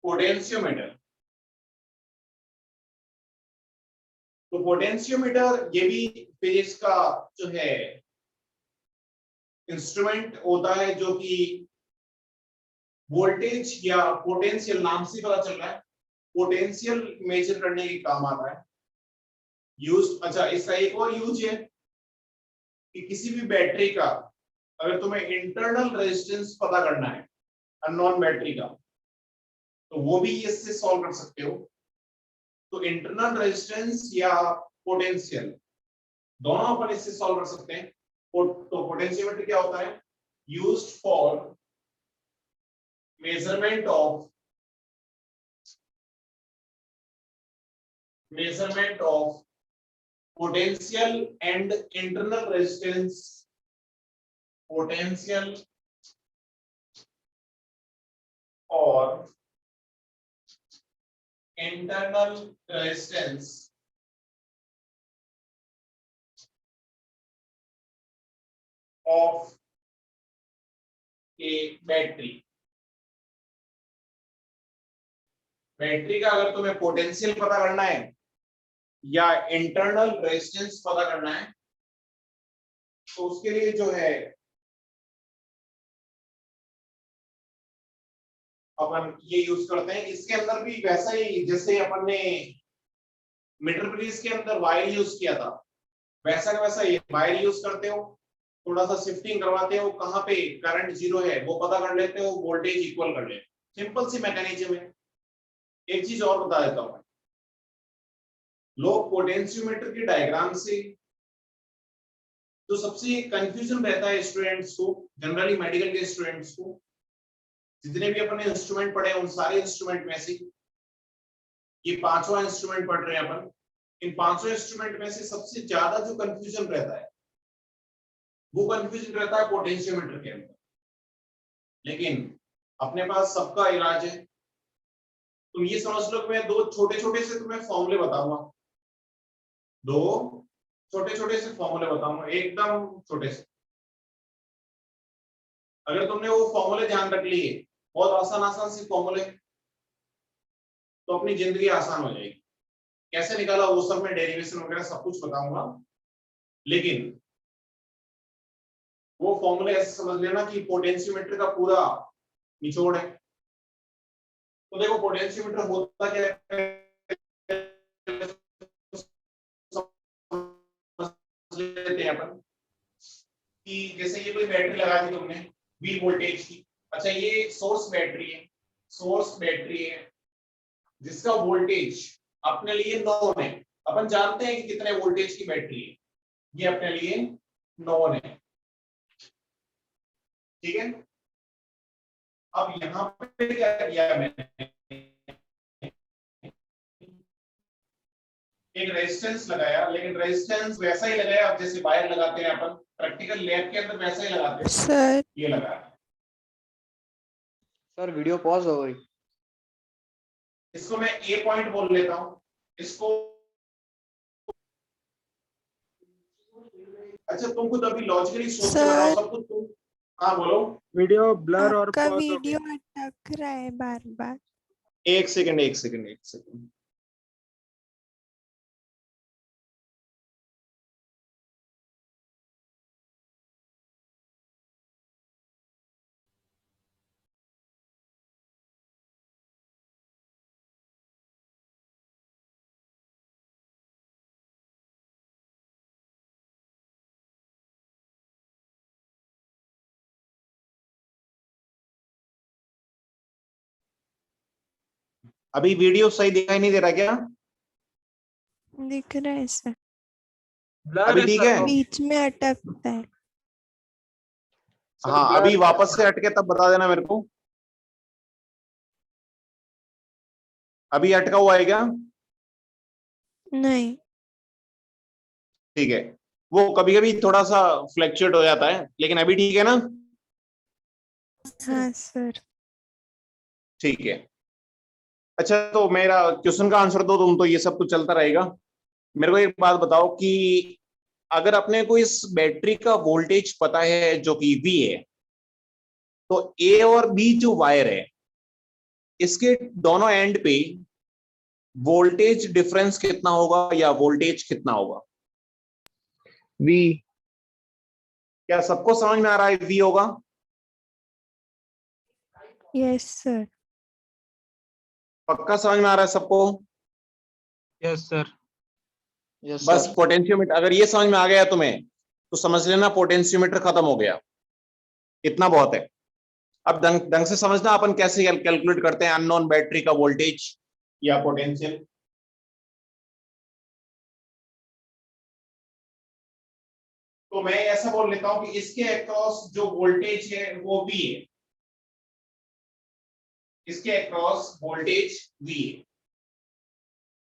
पोटेंशियोमीटर, तो पोटेंशियोमीटर ये भी फिजिक्स का जो है इंस्ट्रूमेंट होता है, जो कि वोल्टेज या पोटेंशियल, नाम से पता चल रहा है पोटेंशियल मेजर करने के काम आता है। यूज, अच्छा इसका एक और यूज है कि किसी भी बैटरी का अगर तुम्हें इंटरनल रेजिस्टेंस पता करना है अननोन बैटरी का, तो वो भी इससे सॉल्व कर सकते हो। तो इंटरनल रेजिस्टेंस या पोटेंशियल दोनों अपन इससे सॉल्व कर सकते हैं। तो पोटेंशियोमीटर क्या होता है? Used for measurement of potential and internal resistance, potential और internal resistance of a battery. Battery का अगर तुम्हें पोटेंशियल पता करना है या इंटरनल रेजिस्टेंस पता करना है, तो उसके लिए जो है अपन ये यूज करते हैं। इसके अंदर भी वैसा ही जैसे अपन ने मीटर ब्रिज के अंदर वायर यूज किया था, वैसा का वैसा ये वायर यूज करते हो, थोड़ा सा शिफ्टिंग करवाते हो, कहाँ पे करंट जीरो है वो पता कर लेते हो, वोल्टेज इक्वल कर लेते हो। सिंपल सी मैकेनिज्म है। एक चीज और बता देता हूं, लोग पोटेंशियोमीटर की डायग्राम से तो सबसे कंफ्यूजन रहता है स्टूडेंट्स को, जनरली मेडिकल के स्टूडेंट्स को, जितने भी अपने इंस्ट्रूमेंट पढ़े उन सारे इंस्ट्रूमेंट में से ये पांचवा इंस्ट्रूमेंट पढ़ रहे हैं अपन, इन पांचों इंस्ट्रूमेंट में से सबसे ज्यादा जो कंफ्यूजन रहता है वो कंफ्यूजन रहता है पोटेंशियोमीटर के अंदर। लेकिन अपने पास सबका इलाज है। तुम ये समझ लो कि मैं दो छोटे छोटे से तुम्हें फॉर्मूले बताऊंगा, दो छोटे छोटे से फॉर्मूले बताऊंगा, एकदम छोटे से। अगर तुमने वो फॉर्मूले ध्यान रख लिए, बहुत आसान आसान सी फॉर्मूले, तो अपनी जिंदगी आसान हो जाएगी। कैसे निकाला वो सब मैं डेरिवेशन वगैरह सब कुछ बताऊंगा, लेकिन वो फॉर्मूले ऐसे समझ लेना कि पोटेंशियोमीटर का पूरा निचोड़ है। तो देखो पोटेंशियोमीटर होता क्या लेते हैं अपन कि जैसे ये कोई बैटरी लगा दी तुमने 20 वोल्टेज की। अच्छा ये सोर्स बैटरी है जिसका वोल्टेज अपने लिए नोन है। अपन जानते हैं कि कितने वोल्टेज की बैटरी है, ये अपने लिए नोन है, ठीक है। अब यहां पे क्या किया मैंने, एक रेजिस्टेंस लगाया, लेकिन रेजिस्टेंस वैसा ही लगाया अब जैसे वायर लगाते हैं अपन प्रैक्टिकल लैब के अंदर, वैसा ही लगाते हैं। सर ये लगाया। सर वीडियो पॉज हो गई। इसको मैं ए पॉइंट बोल लेता हूं, इसको। अच्छा तुम खुद अभी लॉजिकली सोच के बताओ सब कुछ तुम। हाँ बोलो। वीडियो ब्लर और आपका पॉज हो वीडियो गया। अटक रहा है बार बार। एक सेकंड। अभी वीडियो सही दिखाई नहीं दे रहा क्या? दिख रहा है सर, ब्लर अभी है ठीक सर, है? बीच में अटकता है। सर हाँ ब्लर अभी है। वापस से हटके तब बता देना मेरे को। अभी अटका हुआ है क्या? नहीं, ठीक है, वो कभी कभी थोड़ा सा फ्लैक्चुएट हो जाता है, लेकिन अभी ठीक है ना? हाँ सर। ठीक है। अच्छा तो मेरा क्वेश्चन का आंसर दो तुम, तो ये सब कुछ चलता रहेगा। मेरे को एक बात बताओ कि अगर अपने को इस बैटरी का वोल्टेज पता है जो कि V है, तो A और B जो वायर है इसके दोनों एंड पे वोल्टेज डिफरेंस कितना होगा या वोल्टेज कितना होगा? वी। क्या सबको समझ में आ रहा है V होगा? Yes sir. पक्का समझ में आ रहा है सबको? Yes sir. यस बस सर। पोटेंशियोमीटर अगर ये समझ में आ गया तुम्हें तो समझ लेना पोटेंशियोमीटर खत्म हो गया, इतना बहुत है। अब ढंग से समझना अपन कैसे कैलकुलेट करते हैं अननोन बैटरी का वोल्टेज या पोटेंशियल। तो मैं ऐसा बोल लेता हूं कि इसके अक्रॉस जो वोल्टेज है वो V है, इसके अक्रॉस वोल्टेज V है,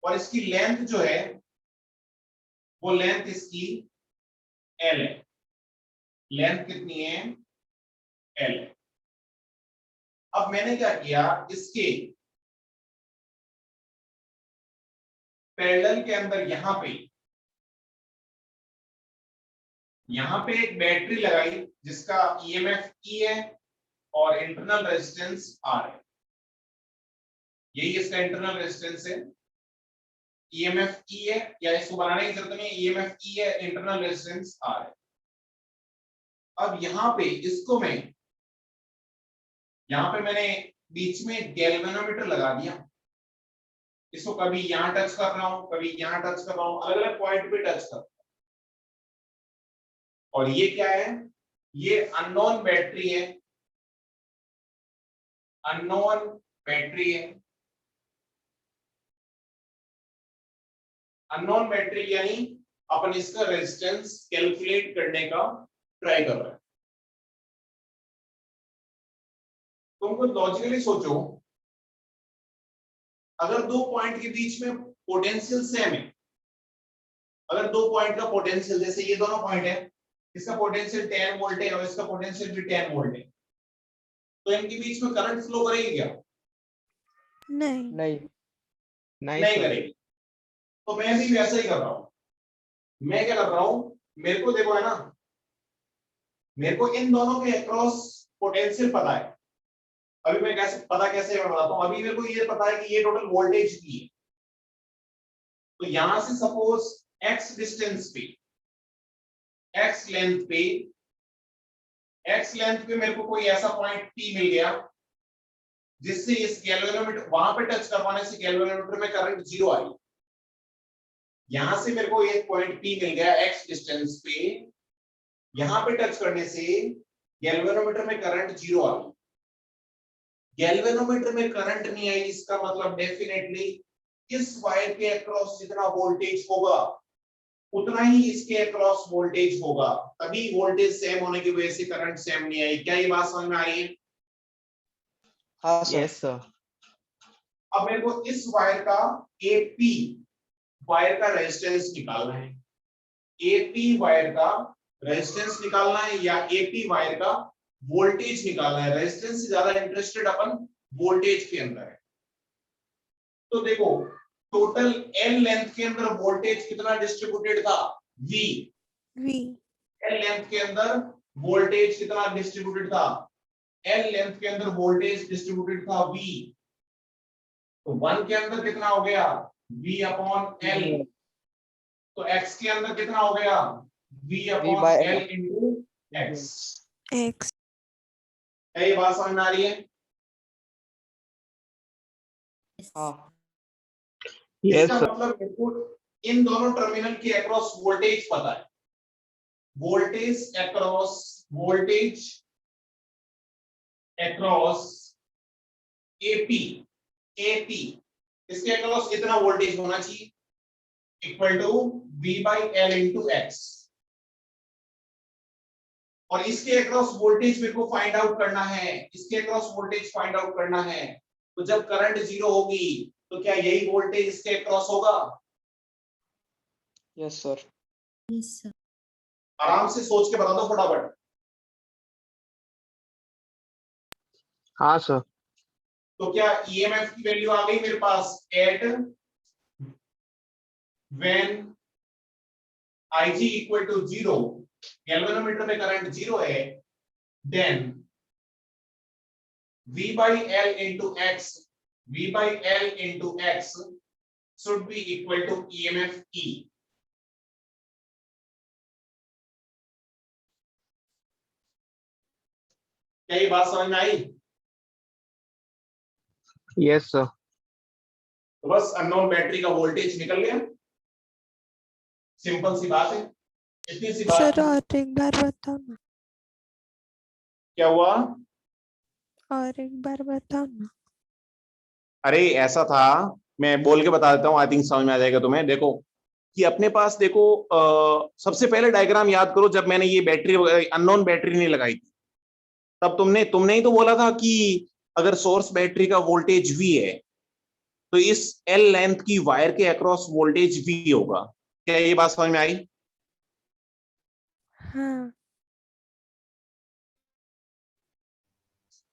और इसकी लेंथ जो है वो लेंथ इसकी L है। लेंथ कितनी है? L है। अब मैंने क्या किया, इसके पैरेलल के अंदर यहां पे एक बैटरी लगाई जिसका EMF E है और इंटरनल रेजिस्टेंस R है। यही इसका इंटरनल रेजिस्टेंस है। EMF E है, या इसको बनाने की जरूरत नहीं, EMF E है, इंटरनल रेजिस्टेंस R है। अब यहां पे इसको मैं, यहां पे मैंने बीच में गैल्वेनोमीटर लगा दिया, इसको कभी यहां टच कर रहा हूं, कभी यहां टच कर रहा हूं, अलग अलग पॉइंट पे टच कर, और ये क्या है, ये अननोन बैटरी है, अननोन बैटरी है। अननोन बैटरी यानी अपन इसका रेजिस्टेंस कैलकुलेट करने का ट्राई कर रहे हैं। तुम कुछ लॉजिकली सोचो, अगर दो पॉइंट के बीच में पोटेंशियल सेम है, अगर दो पॉइंट का पोटेंशियल, जैसे ये दोनों पॉइंट है, इसका पोटेंशियल 10 वोल्ट है और इसका पोटेंशियल भी 10 वोल्ट है, तो इनके बीच में करंट फ्लो करेगी क्या? नहीं। नहीं नहीं sir. करेगी। तो मैं भी वैसा ही कर रहा हूं। मैं क्या कर रहा हूं, मेरे को देखो है ना, मेरे को इन दोनों के अक्रॉस पोटेंशियल पता है। अभी मैं कैसे पता, कैसे मैं बताता हूं। अभी मेरे को ये पता है कि ये टोटल वोल्टेज की है, तो यहां से सपोज x डिस्टेंस पे, x लेंथ पे, x लेंथ पे मेरे को कोई ऐसा पॉइंट P मिल गया जिससे इस गैल्वेनोमीटर, वहां पे टच करवाने से गैल्वेनोमीटर में करंट 0 आई। यहां से मेरे को एक पॉइंट P मिल गया x डिस्टेंस पे, यहां पे टच करने से गैल्वेनोमीटर में करंट 0 आ गई। गैल्वेनोमीटर में करंट नहीं आई, इसका मतलब डेफिनेटली इस वायर के अक्रॉस जितना वोल्टेज होगा उतना ही इसके अक्रॉस वोल्टेज होगा, तभी वोल्टेज सेम होने की वजह से करंट सेम नहीं आई। क्या ये बात समझ में आ रही है? हाँ सर। Yes sir. अब मेरे को इस वायर का AP वायर का रेजिस्टेंस निकालना है, AP वायर का रेजिस्टेंस निकालना है या AP वायर का वोल्टेज निकालना है। रेजिस्टेंस से ज्यादा इंटरेस्टेड अपन वोल्टेज के अंदर है। तो देखो टोटल L लेंथ के अंदर वोल्टेज कितना डिस्ट्रीब्यूटेड था? V। L लेंथ के अंदर वोल्टेज कितना डिस्ट्रीब्यूटेड था? L लेंथ के अंदर वोल्टेज डिस्ट्रीब्यूटेड था V। तो 1 के अंदर कितना हो गया? V upon L। तो X के अंदर कितना हो गया? V upon by L into X। X। क्या ये बात समझ में आ रही है? हाँ। इसका मतलब मेरे को इन दोनों टर्मिनल के अक्रॉस वोल्टेज पता है। वोल्टेज अक्रॉस AP इसके अक्रॉस इतना वोल्टेज होना चाहिए equal to V by L into X। और इसके अक्रॉस वोल्टेज मेरे को फाइंड आउट करना है, इसके अक्रॉस वोल्टेज फाइंड आउट करना है। तो जब करंट 0 होगी तो क्या यही वोल्टेज इसके अक्रॉस होगा? Yes sir. Yes sir. आराम से सोच के बता दो फटाफट। हाँ सर। तो क्या EMF की वैल्यू आ गई मेरे पास at when IG equal to 0, galvanometer में करंट 0 है, then V by L into X should be equal to EMF E। क्या ये बात समझ में आई? Yes sir. तो बस अननोन बैटरी का वोल्टेज निकल गया, सिंपल सी बात है, इतनी सी बात सर है। और एक बार बताओ ना। क्या हुआ? और एक बार बताओ ना। अरे ऐसा था, मैं बोल के बता देता हूँ, आई थिंक समझ में आ जाएगा तुम्हें। देखो कि अपने पास देखो सबसे पहले डायग्राम याद करो, जब मैंने ये बैटरी अननोन बैटरी नहीं लगाई थी तब तुमने ही तो बोला था कि अगर सोर्स बैटरी का वोल्टेज V है तो इस L लेंथ की वायर के अक्रॉस वोल्टेज V होगा। क्या ये बात समझ में आई? हाँ।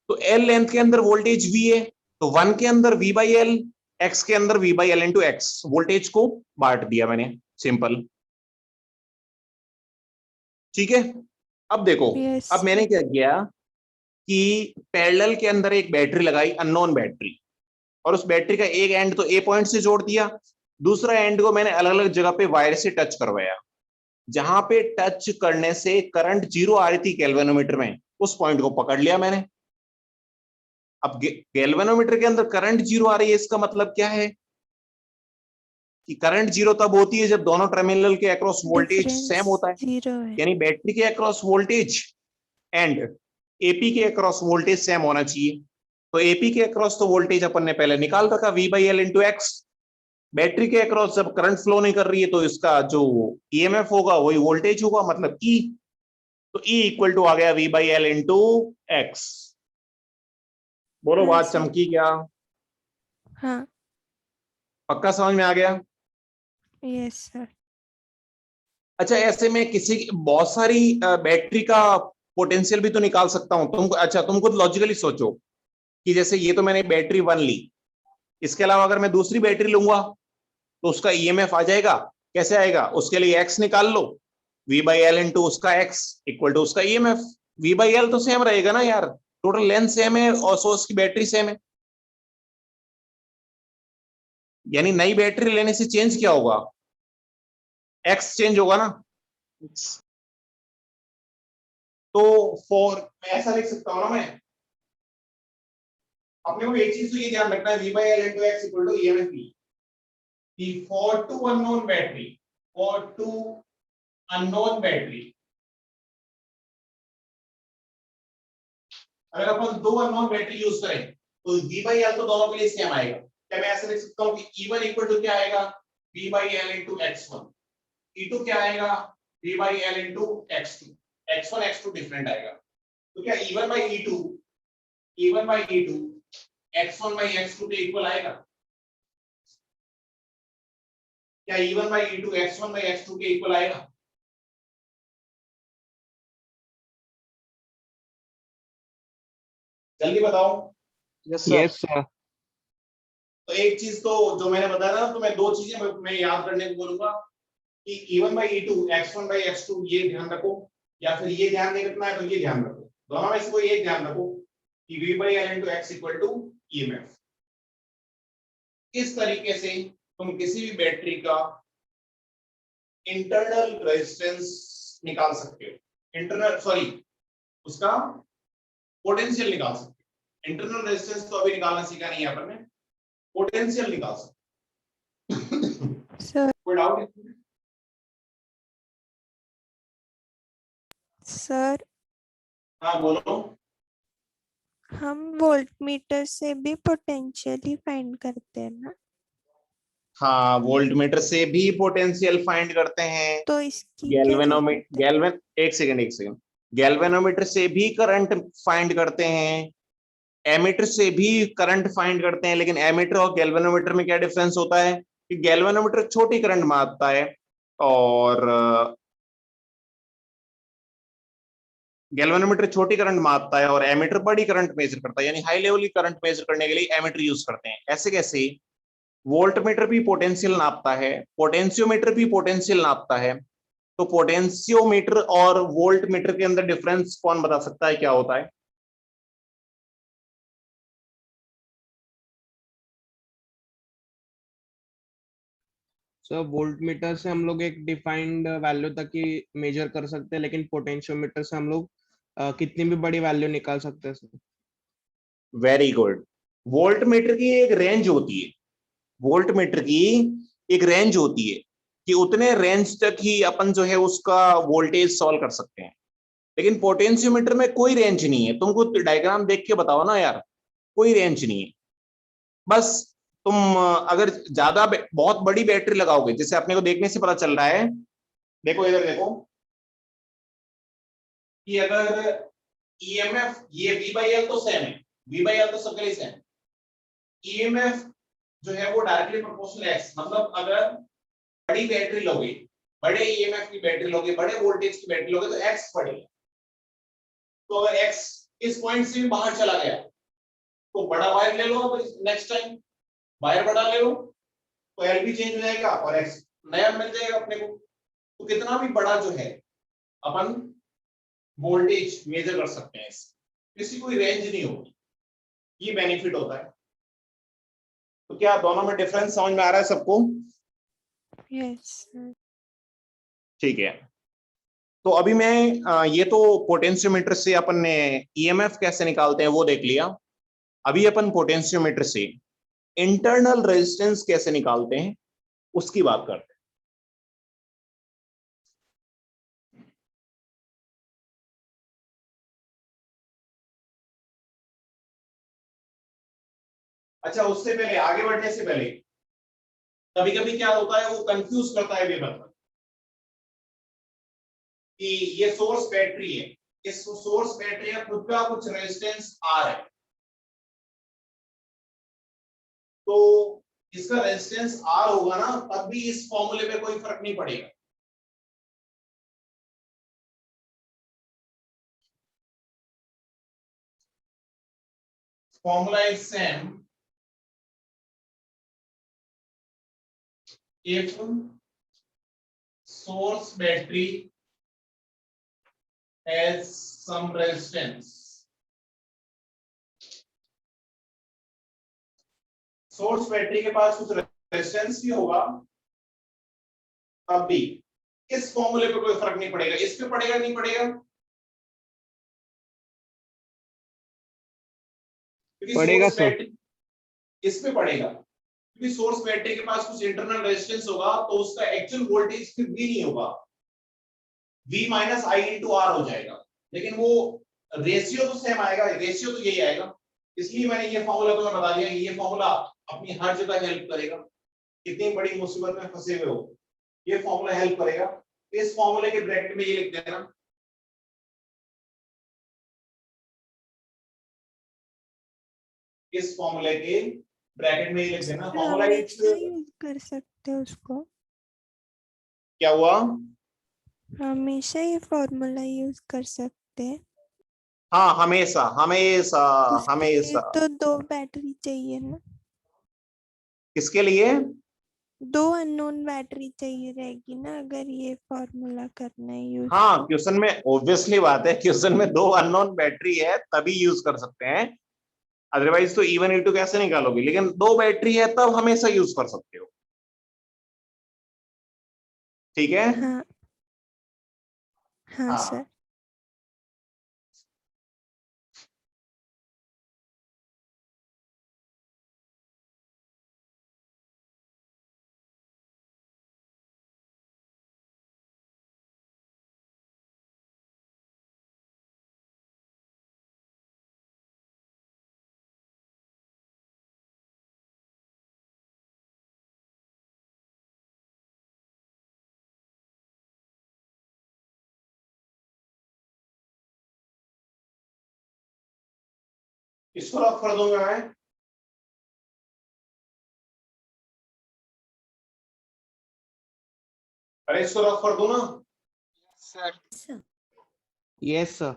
तो L लेंथ के अंदर वोल्टेज V है, तो 1 के अंदर V by L, X के अंदर V by L into X, voltage को बांट दिया मैंने, सिंपल। ठीक है, अब देखो Yes. अब मैंने क्या किया कि पैरेलल के अंदर एक बैटरी लगाई, अननोन बैटरी, और उस बैटरी का एक एंड तो A पॉइंट से जोड़ दिया, दूसरा एंड को मैंने अलग अलग जगह पे वायर से टच करवाया। जहां पे टच करने से करंट 0 आ रही थी गैल्वेनोमीटर में, उस पॉइंट को पकड़ लिया मैंने। अब गैल्वेनोमीटर के अंदर करंट जीरो आ रही है, इसका मतलब क्या है कि करंट जीरो तब होती है जब दोनों टर्मिनल के अक्रॉस वोल्टेज सेम होता है, जीरो है। यानी बैटरी के अक्रॉस वोल्टेज एंड एपी के अक्रॉस वोल्टेज सेम होना चाहिए। तो एपी के अक्रॉस तो वोल्टेज अपन ने पहले निकाल रखा V by L into x. Battery के अक्रॉस जब करंट फ्लो नहीं कर रही है तो इसका जो ईएमएफ होगा वही वोल्टेज होगा, मतलब ई। तो ई इक्वल टू आ गया V by L into x. बोलो हाँ बात सर। चमकी क्या? हाँ पक्का समझ में आ गया? Yes sir. अच्छा, ऐसे में किसी बहुत सारी बैटरी का पोटेंशियल भी तो निकाल सकता हूं। तुम अच्छा, तुम खुद लॉजिकली सोचो कि जैसे ये तो मैंने बैटरी 1 ली, इसके अलावा अगर मैं दूसरी बैटरी लूंगा तो उसका ईएमएफ आ जाएगा। कैसे आएगा? उसके लिए एक्स निकाल लो, V बाई एल इंटू उसका एक्स इक्वल टू उसका ईएमएफ। V बाई एल तो सेम रहेगा ना यार, टोटल लेंथ सेम है और सोर्स की बैटरी सेम है, यानी नई बैटरी लेने से चेंज क्या होगा? एक्स चेंज होगा ना। तो फॉर मैं ऐसा लिख सकता हूं ना, मैं अपने को एक चीज तो ये ध्यान रखना है, V by L into X equal to EMF की for two unknown battery, for two unknown battery, अगर अपन दो अननोन बैटरी यूज करें तो V बाई एल तो दोनों के लिए सेम आएगा। क्या मैं ऐसे लिख सकता हूं कि E1 इक्वल टू क्या आएगा? V by L into x1। E2 क्या आएगा? V by L into x2। x1 x2 different आएगा, तो क्या E1 by E2, E1 by E2 x1 by x2 के इक्वल आएगा? क्या E1 by E2 x1 by x2 के इक्वल आएगा? जल्दी बताओ। Yes sir. Yes, sir. तो एक चीज तो जो मैंने बताया ना, तो मैं दो चीजें मैं याद करने को बोलूंगा कि E1 by E2 x1 by x2 ये ध्यान रखो, या फिर ये ध्यान नहीं रखना है तो ये ध्यान रखो। दोनों में से कोई एक ध्यान रखो कि V by L into X equal to EMF. इस तरीके से तुम किसी भी बैटरी का इंटरनल रेजिस्टेंस निकाल सकते हो, इंटरनल सॉरी उसका पोटेंशियल निकाल सकते हो। इंटरनल रेजिस्टेंस तो अभी निकालना सीखा नहीं है अपन ने, पोटेंशियल निकाल सकते। सर कोई डाउट? सर हाँ बोलो। हम वोल्टमीटर से भी पोटेंशियली फाइंड करते हैं ना, हाँ, वोल्टमीटर से भी पोटेंशियल फाइंड करते हैं। तो इसकी क्या जरूरत है? एक सेकंड, गैल्वेनोमीटर से भी करंट फाइंड करते हैं, एमीटर से भी करंट फाइंड करते हैं। लेकिन एमीटर और गैल्वेनोमीटर में क्या डिफरेंस होता है कि गैल्वेनोमीटर छोटी करंट मापता है और गैल्वेनोमीटर छोटी करंट मापता है और एमीटर बड़ी करंट मेजर करता है, यानी हाई लेवल की करंट मेजर करने के लिए एमीटर यूज करते हैं। ऐसे कैसे वोल्टमीटर भी पोटेंशियल नापता है, पोटेंशियोमीटर भी पोटेंशियल नापता है। तो पोटेंशियोमीटर और वोल्टमीटर के अंदर डिफरेंस कौन बता सकता है क्या होता है? सर वोल्टमीटर से हम लोग एक डिफाइंड वैल्यू तक ही मेजर कर सकते हैं, लेकिन पोटेंशियोमीटर से हम लोग कितनी भी बड़ी वैल्यू निकाल सकते हैं सर। Very good. वोल्टमीटर की एक रेंज होती है, वोल्टमीटर की एक रेंज होती है कि उतने रेंज तक ही अपन जो है उसका वोल्टेज सॉल्व कर सकते हैं। लेकिन पोटेंशियोमीटर में कोई रेंज नहीं है। तुमको डायग्राम देख के बताओ ना यार, कोई रेंज नहीं है। बस तुम अगर ज्यादा बहुत बड़ी बैटरी लगाओगे, जैसे अपने को देखने से पता चल रहा है, देखो इधर देखो कि अगर ईएमएफ ये V बाई एल तो सेम है, V बाई एल तो सबके लिए सेम है। ईएमएफ जो है वो डायरेक्टली प्रोपोर्शनल एक्स, मतलब अगर बड़ी बैटरी लोगे, बड़े ईएमएफ की बैटरी लोगे, बड़े वोल्टेज की बैटरी लोगे तो एक्स बढ़ेगा। तो अगर एक्स इस पॉइंट से भी बाहर चला गया तो बड़ा वायर ले लो, नेक्स्ट टाइम वायर बड़ा ले लो तो एल भी चेंज हो जाएगा और एक्स नया मिल जाएगा अपने को। तो कितना भी बड़ा जो है अपन वोल्टेज मेजर कर सकते हैं, किसी कोई रेंज नहीं होगी, ये बेनिफिट होता है। तो क्या दोनों में डिफरेंस समझ में आ रहा है सबको? यस ठीक है। तो अभी मैं ये तो पोटेंशियोमीटर से अपन ने ईएमएफ कैसे निकालते हैं वो देख लिया। अभी अपन पोटेंशियोमीटर से इंटरनल रेजिस्टेंस कैसे निकालते हैं उसकी बात करते हैं। अच्छा, उससे पहले, आगे बढ़ने से पहले, कभी कभी क्या होता है, वो कंफ्यूज करता है वेबर कि ये सोर्स बैटरी है, इस सोर्स बैटरी का खुद का कुछ रेजिस्टेंस आर है, तो इसका रेजिस्टेंस आर होगा ना, तब भी इस फॉर्मूले पे कोई फर्क नहीं पड़ेगा। Formula is same if source battery has some resistance, source battery के पास कुछ रेजिस्टेंस भी होगा, तब भी इस फॉर्मूले पे कोई फर्क नहीं पड़ेगा। इस पे पड़ेगा नहीं पड़ेगा? पड़ेगा सोर्स सर। बैटरी इस पे पड़ेगा, क्योंकि सोर्स बैटरी के पास कुछ इंटरनल रेजिस्टेंस होगा, तो उसका एक्चुअल वोल्टेज फिर भी नहीं होगा, V minus I into R हो जाएगा, लेकिन वो रेशियो तो सेम आएगा, रेशियो तो यही आएगा। इसलिए मैंने ये फॉर्मूला तुम्हें बता दिया, ये फॉर्मूला अपनी हर जगह हेल्प करेगा। कितनी बड़ी मुसीबत में फंसे हुए हो, ये फॉर्मूला हेल्प करेगा। इस फॉर्मूले के ब्रैकेट में ये लिख देना, इस फॉर्मूले के ब्रैकेट में ये लिख देना, फॉर्मूला हमेशा यूज कर सकते हो उसको, क्या हुआ? हमेशा ये फॉर्मूला यूज कर सकते हैं। हाँ, हमेशा हमेशा उसके लिए हमेशा। तो 2 बैटरी चाहिए ना, किसके लिए? 2 अननोन बैटरी चाहिए रहेगी ना अगर ये फॉर्मूला करना है यूज। हाँ, क्वेश्चन में ऑब्वियसली बात है, क्वेश्चन में 2 अननोन बैटरी है तभी यूज कर सकते हैं, अदरवाइज तो E1 E2 कैसे निकालोगे, लेकिन 2 बैटरी है तब हमेशा यूज कर सकते हो। ठीक है? हाँ हाँ हाँ। सर। इसको रफ कर दूंगा मैं, अरे इसको रफ कर दूं ना? Yes sir.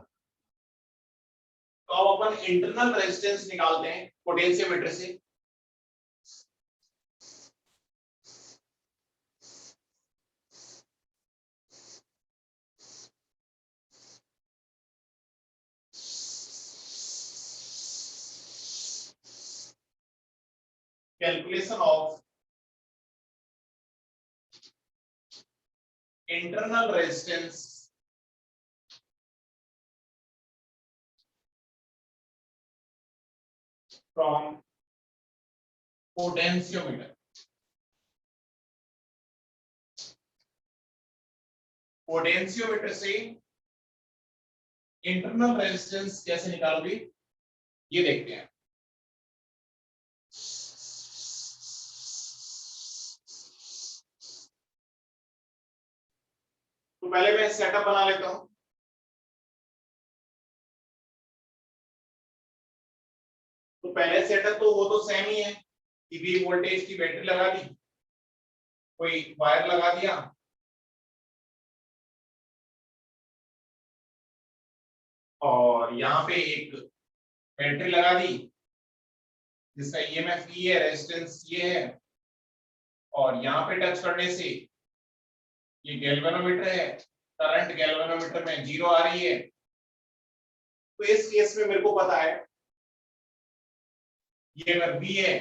तो अब अपन इंटरनल रेजिस्टेंस निकालते हैं पोटेंशियोमीटर से। Calculation of internal resistance from potentiometer. Potentiometer से इंटरनल रेजिस्टेंस कैसे निकालोगे ये देखते हैं। तो पहले मैं सेटअप बना लेता हूं। तो पहले सेटअप तो वो तो सेम ही है कि V वोल्टेज की बैटरी लगा दी, कोई वायर लगा दिया, और यहाँ पे एक बैटरी लगा दी जिसका EMF E है, रेजिस्टेंस ये है, और यहाँ पे टच करने से ये गैल्वेनोमीटर है, करंट गैल्वेनोमीटर में 0 आ रही है। तो इस केस में मेरे को पता है ये अगर V है,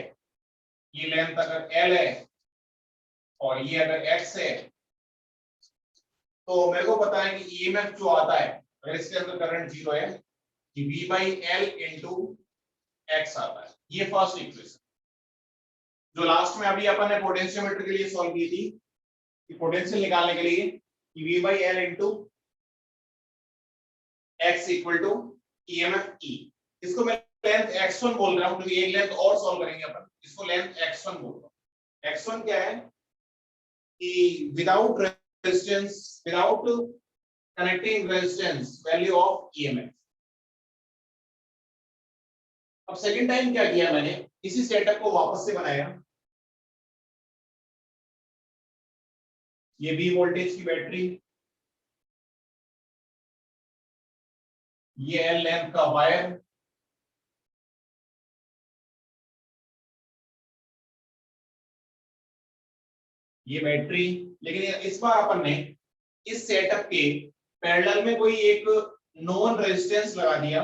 ये लेंथ अगर L है, और ये अगर X है, तो मेरे को पता है कि EMF जो आता है अगर इसके अंदर करंट 0 है कि V/L इंटू x आता है। ये फर्स्ट इक्वेशन जो लास्ट में अभी अपन ने पोटेंशियोमीटर के लिए सॉल्व की थी, कि पोटेंशियल निकालने के लिए v by L into x equal to EMF E। इसको मैं लेंथ x1 बोल रहा हूं क्योंकि एक लेंथ और सॉल्व करेंगे अपन, इसको लेंथ x1 बोल रहा हूं। x1 क्या है कि without resistance, without connecting resistance, value of EMF। अब सेकंड टाइम क्या किया मैंने, इसी सेटअप को वापस से बनाया। ये B वोल्टेज की बैटरी, ये L लेंथ का वायर, ये बैटरी। लेकिन इस बार अपन ने इस सेटअप के पैरेलल में कोई एक नॉन रेजिस्टेंस लगा दिया।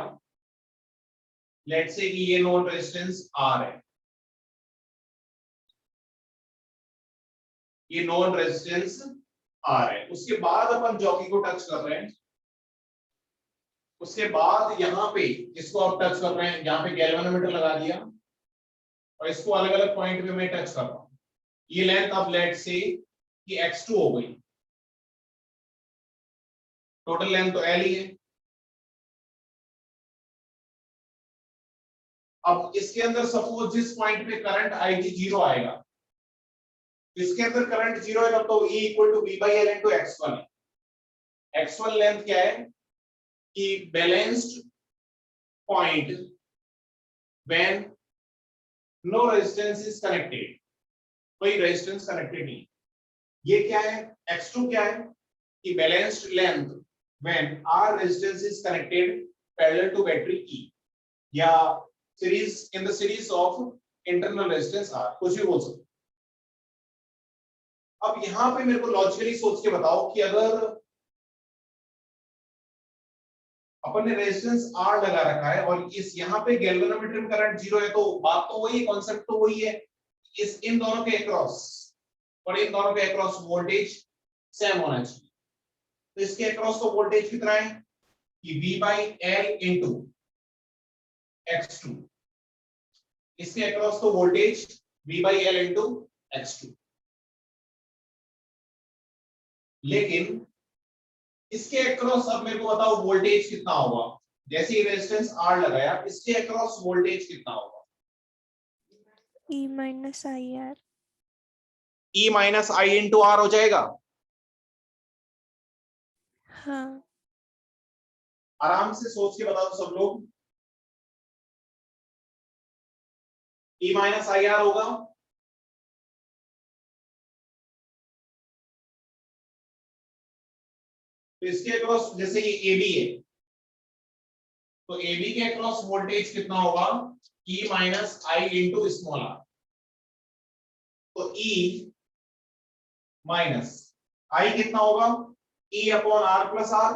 लेट्स से कि ये नॉन रेजिस्टेंस R है, ये नॉन रेजिस्टेंस R है। उसके बाद अपन जॉकी को टच कर रहे हैं, उसके बाद यहाँ पे इसको आप टच कर रहे हैं, यहाँ पे गैल्वेनोमीटर लगा दिया और इसको अलग अलग पॉइंट पे मैं टच कर रहा हूं। ये लेंथ अब लेट से कि x2 हो गई, टोटल लेंथ तो L ही है। अब इसके अंदर सपोज जिस पॉइंट पे करंट IG 0 आएगा, इसके अंदर करंट 0 है, तब तो E equal to V by L into x1 है। x1 लेंथ क्या है कि balanced point when no resistance is connected, कोई रेजिस्टेंस कनेक्टेड नहीं। ये क्या है, x2 क्या है कि balanced length when R resistance is connected parallel to battery E, या series in the series of internal resistance R, कुछ भी बोल सकते। अब यहां पे मेरे को लॉजिकली सोच के बताओ कि अगर अपन ने रेजिस्टेंस R लगा रखा है और इस यहाँ पे गैल्वेनोमीटर में करंट 0 है, तो बात तो वही है, कॉन्सेप्ट तो वही है। इस इन दोनों के अक्रॉस और इन दोनों के अक्रॉस वोल्टेज सेम होना चाहिए। तो इसके अक्रॉस तो वोल्टेज कितना है कि V by L into x2, इसके अक्रॉस तो voltage V by L into x2। लेकिन इसके अक्रॉस अब मेरे को बताओ वोल्टेज कितना होगा। जैसे ही रेजिस्टेंस R लगाया, इसके अक्रॉस वोल्टेज कितना होगा? E minus IR। E minus I into R हो जाएगा। हाँ। आराम से सोच के बताओ सब लोग। E माइनस IR होगा। तो इसके अक्रॉस जैसे ये AB है, तो AB के अक्रॉस वोल्टेज कितना होगा? E minus I into small r। तो E माइनस I कितना होगा? E upon R plus R,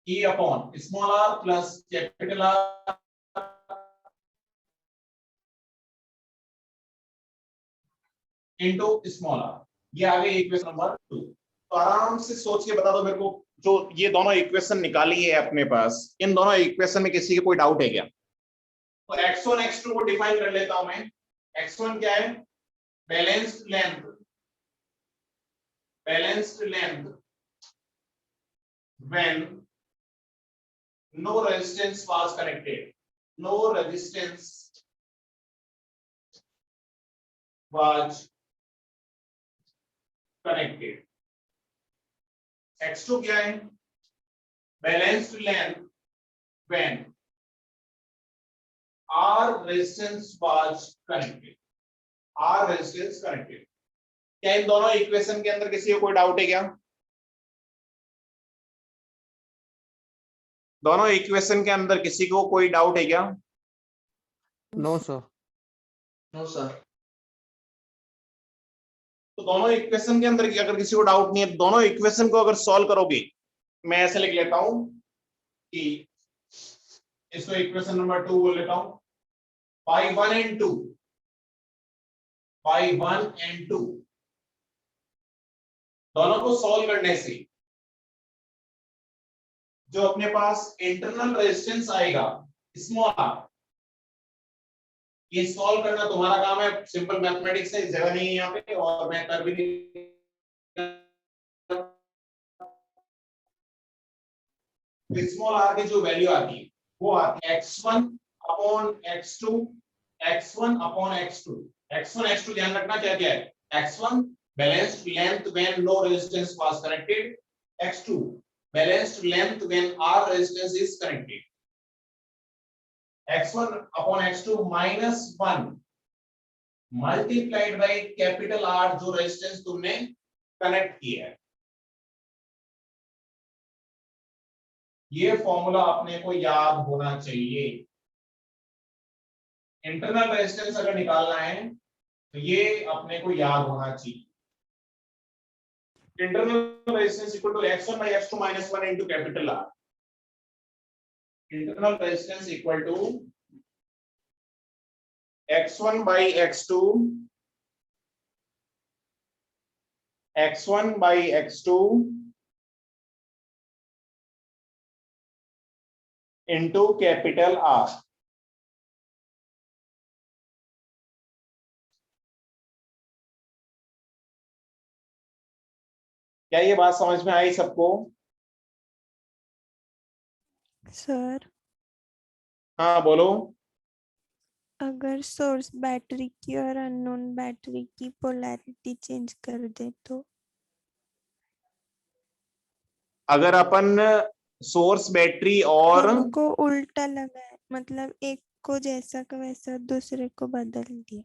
E upon small r plus capital R into small r। ये आ गई इक्वेशन नंबर 2। तो आराम से सोच के बता दो मेरे को, जो ये दोनों इक्वेशन निकाली है अपने पास, इन दोनों इक्वेशन में किसी के कोई डाउट है क्या? तो x1 x2 को डिफाइन कर लेता हूं मैं। x1 क्या है? Balanced length when no resistance was connected, no resistance was connected। x2 क्या है? Balanced length when R resistance was connected, R resistance connected। क्या इन दोनों इक्वेशन के अंदर किसी को कोई डाउट है क्या? दोनों इक्वेशन के अंदर किसी को कोई डाउट है क्या? No sir. No sir. तो दोनों इक्वेशन के अंदर अगर किसी को डाउट नहीं है, दोनों इक्वेशन को अगर सॉल्व करोगे, मैं ऐसे लिख लेता हूं कि इसको इक्वेशन नंबर 2 बोल लेता हूं। बाई 1 and 2, बाई 1 and 2 दोनों को सॉल्व करने से जो अपने पास इंटरनल रेजिस्टेंस आएगा स्मॉल r, ये सॉल्व करना तुम्हारा काम है, सिंपल मैथमेटिक्स है, जगह नहीं है यहाँ पे और मैं कर भी नहीं। स्मॉल आर की जो वैल्यू आती है वो आती है x1 upon x2, x1 upon x2। x1 x2 ध्यान रखना क्या क्या है, x1 balanced length when no resistance was connected, x2 balanced length when r resistance is connected. x1 upon x2 minus 1 multiplied by capital R जो resistance तुमने connect किया है। ये फॉर्मूला अपने को याद होना चाहिए। इंटरनल रेजिस्टेंस अगर निकालना है तो ये अपने को याद होना चाहिए। Internal resistance equal to x1 by x2 minus 1 into capital R। Internal resistance equal to x1 by x2, x1 by x2 into capital R। क्या ये बात समझ में आई सबको? सर हाँ बोलो। अगर सोर्स बैटरी की और अननोन बैटरी की पोलैरिटी चेंज कर दे तो अगर अपन सोर्स बैटरी और हमको उल्टा लगा है, मतलब एक को जैसा का वैसा दूसरे को बदल दिया।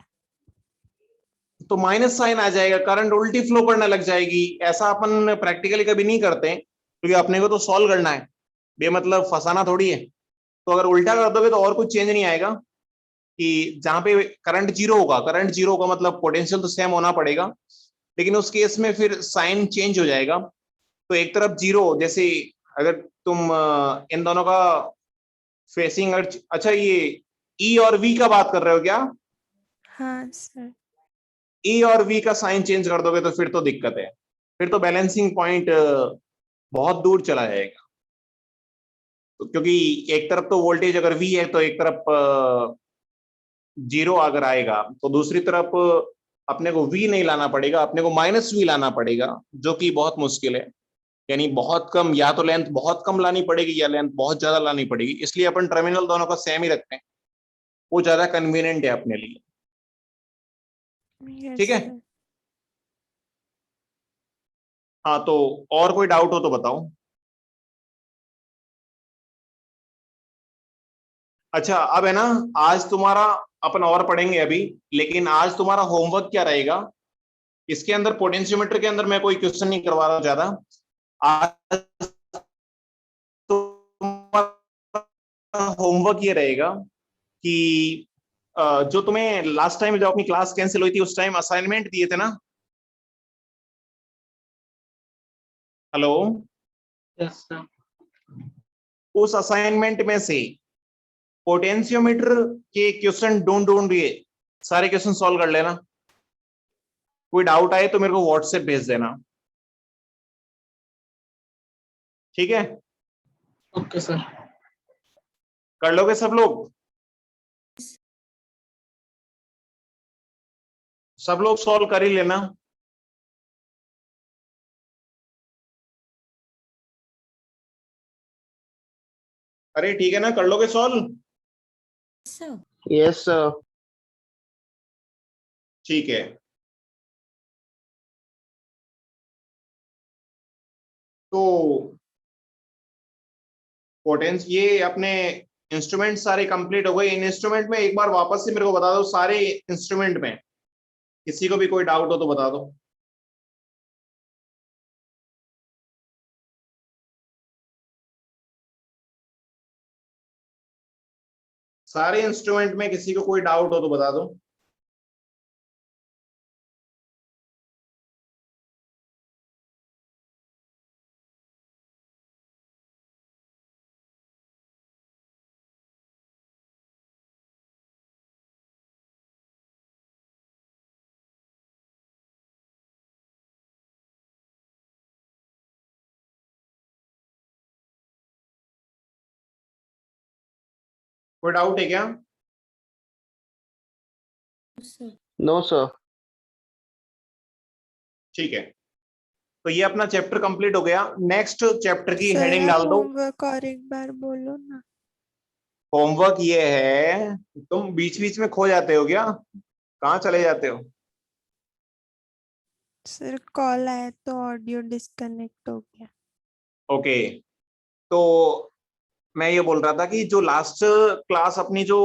तो माइनस साइन आ जाएगा, करंट उल्टी फ्लो करने लग जाएगी। ऐसा अपन प्रैक्टिकली कभी नहीं करते क्योंकि अपने को तो सॉल्व करना है, बेमतलब फंसाना थोड़ी है। तो अगर उल्टा कर दोगे तो और कुछ चेंज नहीं आएगा कि जहां पे करंट जीरो होगा, करंट जीरो का मतलब पोटेंशियल तो सेम होना पड़ेगा, लेकिन उस केस में फिर साइन चेंज हो जाएगा। तो एक तरफ जीरो, जैसे अगर तुम इन दोनों का फेसिंग, अच्छा ये ई और वी का बात कर रहे हो क्या? हाँ सर। ई और वी का साइन चेंज कर दोगे तो फिर तो दिक्कत है, फिर तो बैलेंसिंग पॉइंट बहुत दूर चला जाएगा। तो क्योंकि एक तरफ तो वोल्टेज अगर वी है तो एक तरफ जीरो अगर आएगा तो दूसरी तरफ अपने को वी नहीं लाना पड़ेगा, अपने को माइनस वी लाना पड़ेगा, जो कि बहुत मुश्किल है। यानी बहुत कम, या तो लेंथ बहुत कम लानी पड़ेगी या लेंथ बहुत ज्यादा लानी पड़ेगी। इसलिए अपन टर्मिनल दोनों का सेम ही रखते हैं, वो ज्यादा कन्वीनियंट है अपने लिए। यस ठीक है, सर। हाँ तो और कोई डाउट हो तो बताओ। अच्छा अब है ना, आज तुम्हारा, अपन और पढ़ेंगे अभी, लेकिन आज तुम्हारा होमवर्क क्या रहेगा? इसके अंदर पोटेंशियोमीटर के अंदर मैं कोई क्वेश्चन नहीं करवा रहा हूं ज्यादा। आज तुम्हारा होमवर्क ये रहेगा कि जो तुम्हें लास्ट टाइम जब अपनी क्लास कैंसिल हुई थी उस टाइम असाइनमेंट दिए थे ना? हेलो? Yes sir. उस असाइनमेंट में से पोटेंशियोमीटर के क्वेश्चन ढूंढ ढूंढ के सारे क्वेश्चन सॉल्व कर लेना। कोई डाउट आए तो मेरे को व्हाट्सएप भेज देना, ठीक है? Okay sir. कर लोगे सब लोग? सब लोग सॉल्व कर ही लेना। अरे ठीक है ना, कर लोगे सॉल्व? Sir yes sir. ठीक है। तो पोटेंस ये अपने इंस्ट्रूमेंट सारे कंप्लीट हो गए। इन इंस्ट्रूमेंट में एक बार वापस से मेरे को बता दो, सारे इंस्ट्रूमेंट में किसी को भी कोई डाउट हो तो बता दो। सारे इंस्ट्रूमेंट में किसी को कोई डाउट हो तो बता दो। कोई डाउट है क्या? सर। No, sir. ठीक है, तो ये अपना चैप्टर कंप्लीट हो गया। नेक्स्ट चैप्टर की सर हेडिंग डाल दो। होमवर्क और एक बार बोलो ना। होमवर्क ये है, तुम बीच बीच में खो जाते हो क्या, कहाँ चले जाते हो? सर कॉल आया तो ऑडियो डिस्कनेक्ट हो गया। ओके, तो मैं ये बोल रहा था कि जो लास्ट क्लास अपनी जो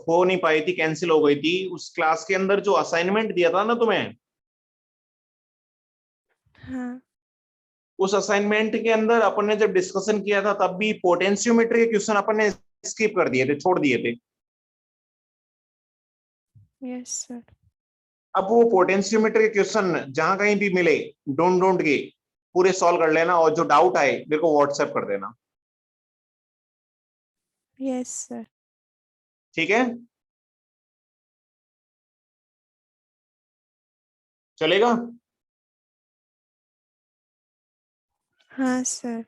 हो नहीं पाई थी, कैंसिल हो गई थी, उस क्लास के अंदर जो असाइनमेंट दिया था ना तुम्हें, हाँ उस असाइनमेंट के अंदर अपन ने जब डिस्कशन किया था तब भी पोटेंशियोमीटर के क्वेश्चन अपन ने स्किप कर दिए थे, छोड़ दिए थे। Yes sir. अब वो पोटेंशियोमीटर के क्वेश्चन जहां कहीं भी मिले, ढूंढ ढूंढ के पूरे सॉल्व कर लेना, और जो डाउट आए मेरे को व्हाट्सएप कर देना, यस सर। ठीक है? चलेगा? हाँ सर।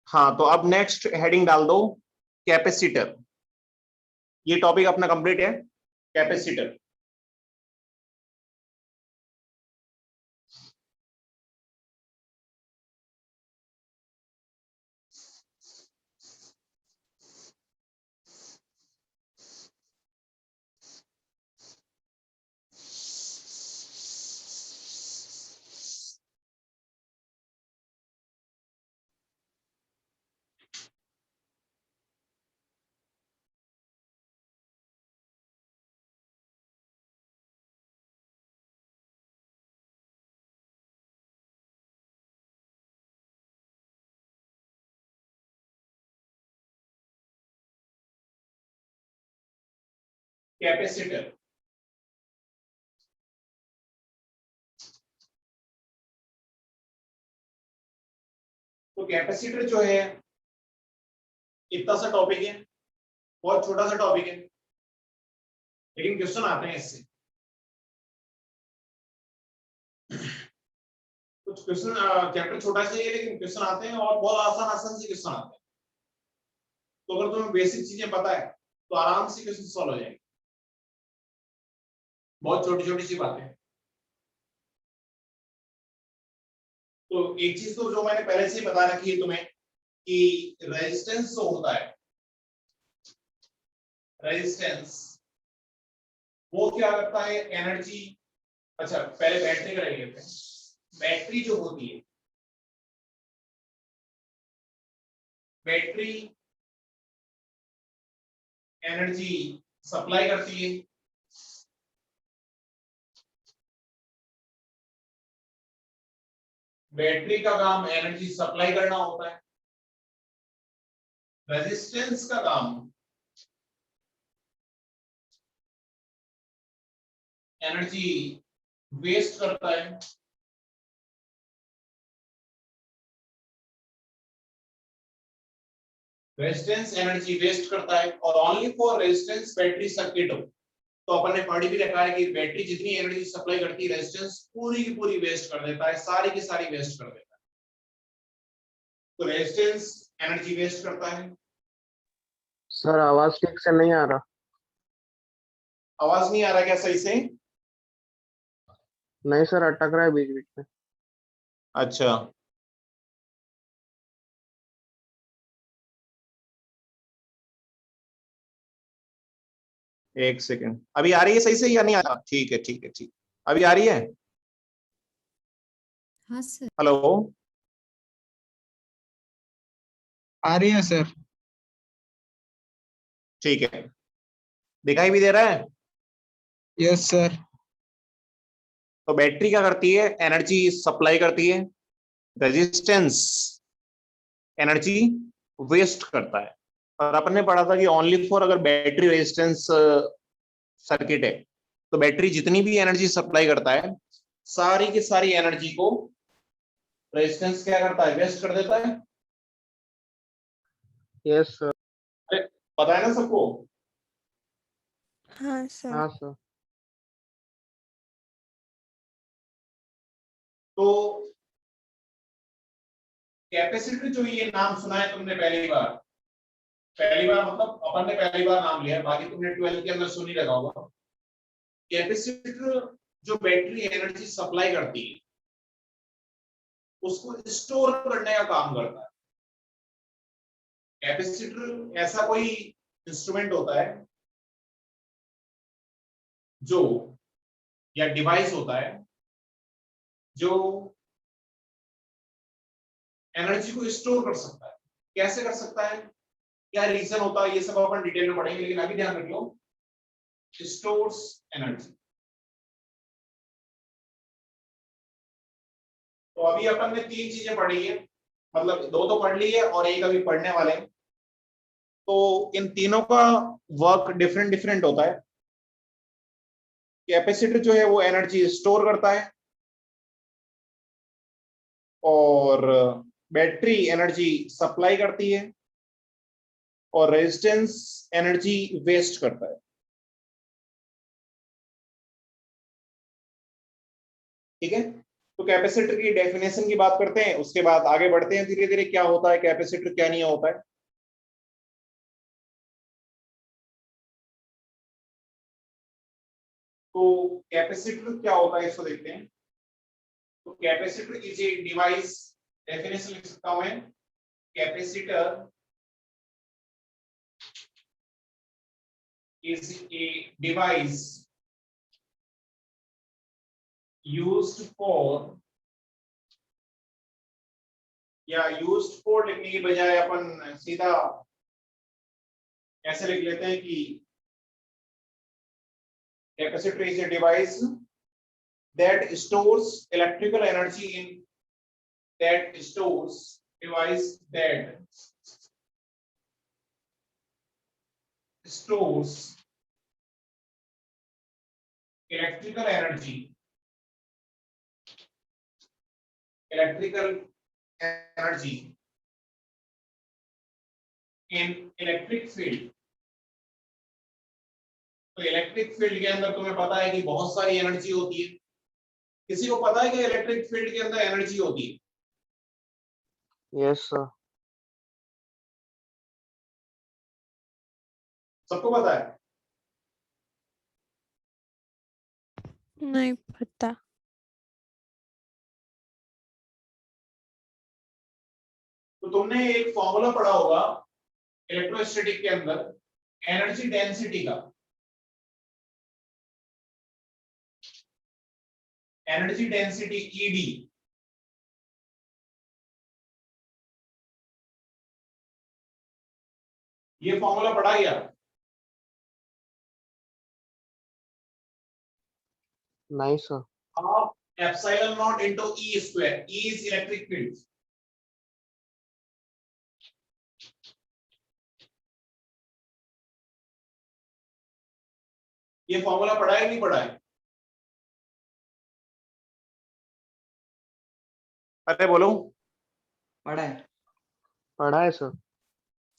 हाँ, तो अब नेक्स्ट हेडिंग डाल दो, कैपेसिटर। ये टॉपिक अपना कंप्लीट है, कैपेसिटर। कैपेसिटर, तो कैपेसिटर जो है इतना सा टॉपिक है, बहुत छोटा सा टॉपिक है, लेकिन क्वेश्चन आते हैं इससे। कुछ क्वेश्चन, चैप्टर छोटा सा ही है लेकिन क्वेश्चन आते हैं, और बहुत आसान आसान से क्वेश्चन आते हैं। तो अगर तुम्हें बेसिक चीजें पता है तो आराम से क्वेश्चन सॉल्व हो जाएंगे, बहुत छोटी छोटी सी बातें। तो एक चीज तो जो मैंने पहले से ही बता रखी है तुम्हें कि रेजिस्टेंस जो होता है, रेजिस्टेंस वो क्या करता है, एनर्जी। अच्छा, पहले बैटरी का लेते हैं। बैटरी जो होती है, बैटरी एनर्जी सप्लाई करती है। बैटरी का काम एनर्जी सप्लाई करना होता है। रेजिस्टेंस का काम एनर्जी वेस्ट करता है। रेजिस्टेंस एनर्जी वेस्ट करता है, और only for resistance battery circuit हो तो अपन ने पढ़ी भी रखा है कि बैटरी जितनी एनर्जी सप्लाई करती है, रेजिस्टेंस पूरी की पूरी वेस्ट कर देता है, सारी की सारी वेस्ट कर देता है। तो रेजिस्टेंस एनर्जी वेस्ट करता है। सर आवाज ठीक से नहीं आ रहा। आवाज नहीं आ रहा क्या सही से? नहीं सर, अटक रहा है बीच बीच में। अच्छा, एक सेकंड, अभी आ रही है सही से या नहीं आ रहा? ठीक है ठीक है ठीक, अभी आ रही है? हाँ सर। हेलो, आ रही है सर। ठीक है, दिखाई भी दे रहा है? Yes sir. तो बैटरी क्या करती है, एनर्जी सप्लाई करती है। रेजिस्टेंस एनर्जी वेस्ट करता है। और अपन ने पढ़ा था कि ओनली फॉर, अगर बैटरी रेजिस्टेंस सर्किट है तो बैटरी जितनी भी एनर्जी सप्लाई करता है, सारी की सारी एनर्जी को रेजिस्टेंस क्या करता है, वेस्ट कर देता है। Yes sir. अरे, पता है ना सबको? हाँ सर। हाँ सर। तो कैपेसिटर जो, ये नाम सुना है तुमने पहली बार? पहली बार मतलब अपन ने पहली बार नाम लिया, बाकी तुमने 12th के अंदर सुन ही रखा होगा। कैपेसिटर जो बैटरी एनर्जी सप्लाई करती है उसको स्टोर करने का काम करता है। कैपेसिटर ऐसा कोई इंस्ट्रूमेंट होता है जो, या डिवाइस होता है जो एनर्जी को स्टोर कर सकता है। कैसे कर सकता है, क्या रीजन होता है, ये सब अपन डिटेल में पढ़ेंगे, लेकिन अभी ध्यान रख लो, स्टोर्स एनर्जी। तो अभी अपन ने 3 चीजें पढ़ी है, मतलब 2 तो पढ़ ली है और एक अभी पढ़ने वाले हैं। तो इन तीनों का वर्क डिफरेंट डिफरेंट होता है। कैपेसिटर जो है वो एनर्जी स्टोर करता है और बैटरी एनर्जी सप्लाई करती है और रेजिस्टेंस एनर्जी वेस्ट करता है। ठीक है, तो कैपेसिटर की डेफिनेशन की बात करते हैं, उसके बाद आगे बढ़ते हैं धीरे धीरे, क्या होता है कैपेसिटर, क्या नहीं होता है। तो कैपेसिटर क्या होता है इसको देखते हैं। तो capacitor is a device, definition लिख सकता हूं मैं, capacitor is a device used for, या used for लिखने की बजाय अपन सीधा ऐसे लिख लेते हैं कि capacitor is a device that stores electrical energy in, that stores, device that stores electrical energy in electric field। तो इलेक्ट्रिक फील्ड के अंदर तुम्हें पता है कि बहुत सारी एनर्जी होती है। किसी को पता है कि इलेक्ट्रिक फील्ड के अंदर एनर्जी होती है? Yes sir. सबको पता है? नहीं पता। तो तुमने एक फॉर्मूला पढ़ा होगा इलेक्ट्रोस्टैटिक के अंदर एनर्जी डेंसिटी का। एनर्जी डेंसिटी ईडी, ये फॉर्मूला पढ़ा गया? नहीं sir. Half epsilon not into E square, E is electric field. ये फॉर्मूला पढ़ा है नहीं पढ़ा है? अरे बोलो। पढ़ा है। पढ़ा है सर।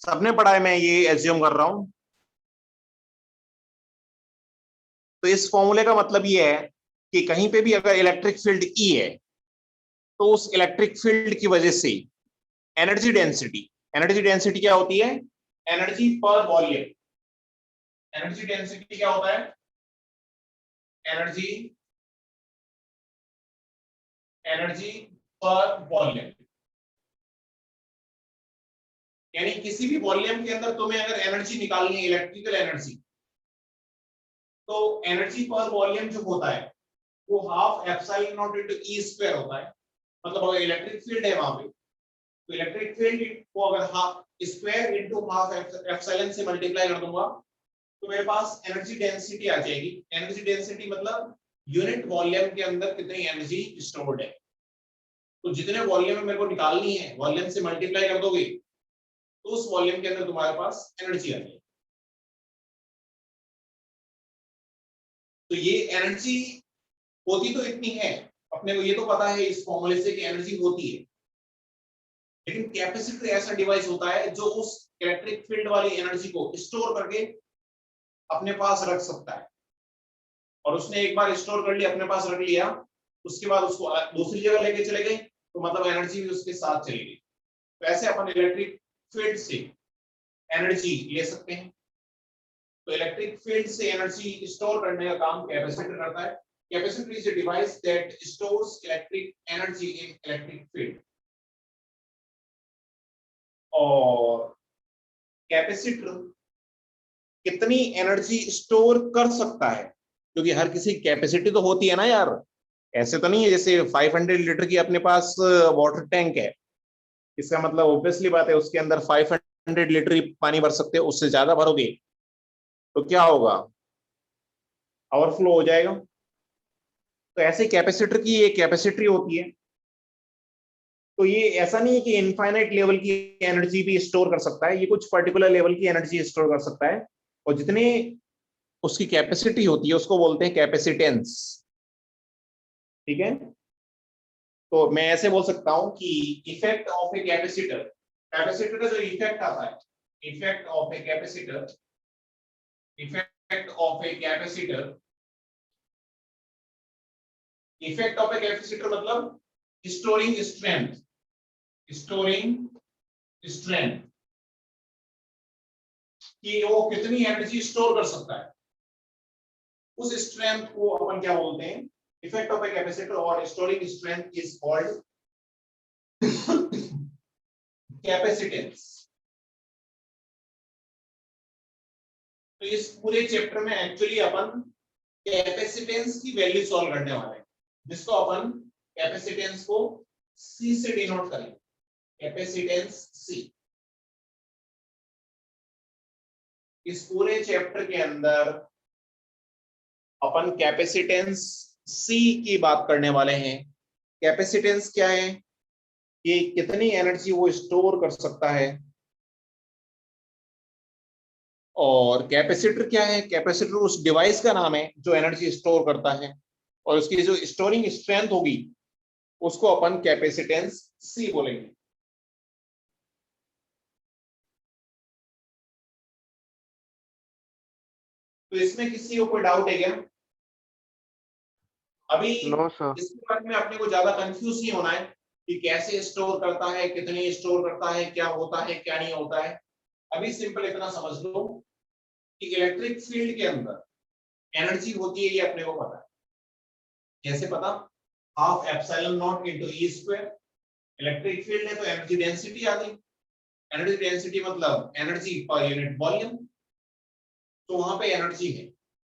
सबने पढ़ा है, मैं ये एज्यूम कर रहा हूं। तो इस फॉर्मूले का मतलब ये है कि कहीं पे भी अगर इलेक्ट्रिक फील्ड ई है तो उस इलेक्ट्रिक फील्ड की वजह से एनर्जी डेंसिटी क्या होती है? एनर्जी पर वॉल्यूम। एनर्जी डेंसिटी क्या होता है? एनर्जी पर वॉल्यूम। यानी किसी भी वॉल्यूम के अंदर तुम्हें अगर एनर्जी निकालनी है, इलेक्ट्रिकल एनर्जी, तो एनर्जी पर वॉल्यूम जो होता है वो half epsilon not into E square होता है। मतलब अगर इलेक्ट्रिक फील्ड है वहां पे, तो इलेक्ट्रिक फील्ड को अगर half square into half epsilon से मल्टीप्लाई कर दूंगा तो मेरे पास एनर्जी डेंसिटी आ जाएगी। एनर्जी डेंसिटी मतलब यूनिट वॉल्यूम के अंदर कितनी एनर्जी स्टोर्ड है। तो जितने वॉल्यूम में मेरे को निकालनी है, वॉल्यूम से मल्टीप्लाई कर दोगे तो उस वॉल्यूम के अंदर तुम्हारे पास एनर्जी आ जाएगी। तो ये एनर्जी होती तो इतनी है, अपने को ये तो पता है इस फॉर्मूले से कि एनर्जी होती है, लेकिन कैपेसिटर ऐसा डिवाइस होता है जो उस इलेक्ट्रिक फील्ड वाली एनर्जी को स्टोर करके अपने पास रख सकता है। और उसने एक बार स्टोर कर लिया, अपने पास रख लिया, उसके बाद उसको दूसरी जगह लेके चले गए तो मतलब एनर्जी भी उसके साथ चली गई। तो ऐसे अपन इलेक्ट्रिक फील्ड से एनर्जी ले सकते हैं। तो इलेक्ट्रिक फील्ड से एनर्जी स्टोर करने का काम कैपेसिटर करता है। Capacitor is a device that stores electric energy in electric field. और कैपेसिटर कितनी एनर्जी स्टोर कर सकता है, क्योंकि हर किसी की कैपेसिटी तो होती है ना यार, ऐसे तो नहीं है जैसे 500 लीटर की अपने पास वाटर टैंक है, इसका मतलब ऑब्वियसली बात है उसके अंदर 500 लीटर ही पानी भर सकते हो, उससे ज्यादा भरोगे तो क्या होगा, ओवरफ्लो हो जाएगा। तो ऐसे कैपेसिटर की एक कैपेसिटी होती है। तो ये ऐसा नहीं है कि इनफाइनाइट लेवल की एनर्जी भी स्टोर कर सकता है, ये कुछ पर्टिकुलर लेवल की एनर्जी स्टोर कर सकता है, और जितने उसकी कैपेसिटी होती है उसको बोलते हैं कैपेसिटेंस। ठीक है, तो मैं ऐसे बोल सकता हूं कि effect of a capacitor, capacitor का जो इफेक्ट आता है, effect of a capacitor, effect of a capacitor, effect of a capacitor मतलब स्टोरिंग स्ट्रेंथ, स्टोरिंग स्ट्रेंथ, कि वो कितनी एनर्जी स्टोर कर सकता है, उस स्ट्रेंथ को अपन क्या बोलते हैं, इफेक्ट ऑफ ए कैपेसिटर, और storing strength is called capacitance. तो इस पूरे चैप्टर में एक्चुअली अपन कैपेसिटेंस की वैल्यू सॉल्व करने वाले हैं, जिसको अपन कैपेसिटेंस को C से डिनोट करेंगे, कैपेसिटेंस C। इस पूरे चैप्टर के अंदर अपन कैपेसिटेंस C की बात करने वाले हैं। कैपेसिटेंस क्या है, कि कितनी एनर्जी वो स्टोर कर सकता है, और कैपेसिटर क्या है, कैपेसिटर उस डिवाइस का नाम है जो एनर्जी स्टोर करता है, और उसकी जो स्टोरिंग स्ट्रेंथ होगी उसको अपन कैपेसिटेंस C बोलेंगे। तो इसमें किसी को कोई डाउट है क्या? अभी नो सर। इसके बारे में अपने को ज्यादा कंफ्यूज नहीं होना है कि कैसे स्टोर करता है, कितनी स्टोर करता है, क्या होता है क्या नहीं होता है। अभी सिंपल इतना समझ लो कि इलेक्ट्रिक फील्ड के अंदर एनर्जी होती है, ये अपने को पता है। कैसे पता? Half epsilon not into E square. Electric field है तो एनर्जी डेंसिटी आ गई, एनर्जी डेंसिटी मतलब एनर्जी पर यूनिट वॉल्यूम, तो वहां पे एनर्जी है।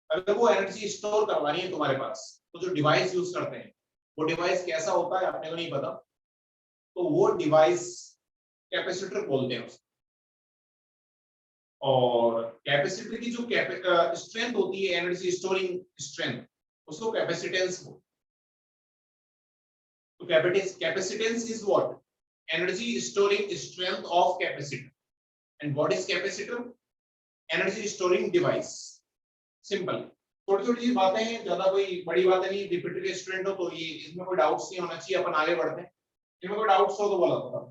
अगर वो एनर्जी स्टोर करवानी है तुम्हारे पास, तो जो डिवाइस यूज करते हैं वो डिवाइस कैसा होता है अपने को नहीं पता, तो वो डिवाइस कैपेसिटर बोलते हैं उसको। और कैपेसिटर की जो स्ट्रेंथ होती है, एनर्जी स्टोरिंग स्ट्रेंथ, उसको कैपेसिटेंस बोलते हैं। तो capacitance is what? Energy storing strength of capacitor. And what is capacitor? Energy storing device. Simple, छोटी छोटी बातें हैं, ज्यादा कोई बड़ी बातें नहीं। रिपीटेड स्टूडेंट हो तो ये इसमें कोई डाउट्स नहीं होना चाहिए। अपन आगे बढ़ते हैं, इनमें कोई डाउट्स हो तो बोला था।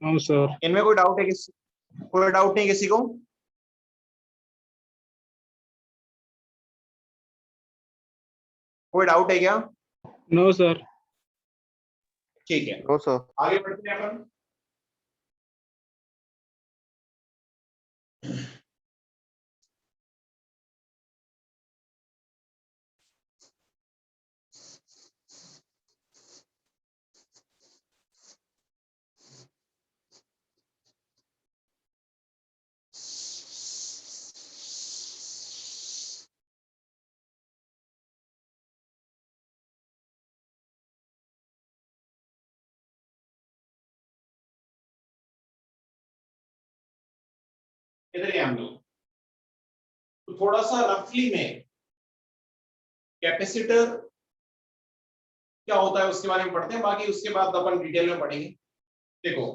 No sir. इनमें कोई डाउट है किसी? कोई डाउट नहीं किसी को? कोई डाउट है क्या? No sir. ठीक है, नो सर। आगे बढ़ते हैं अपन। इधर ही हम लोग तो थोड़ा सा रफली में कैपेसिटर क्या होता है उसके बारे में पढ़ते हैं, बाकी उसके बाद अपन डिटेल में पढ़ेंगे। देखो,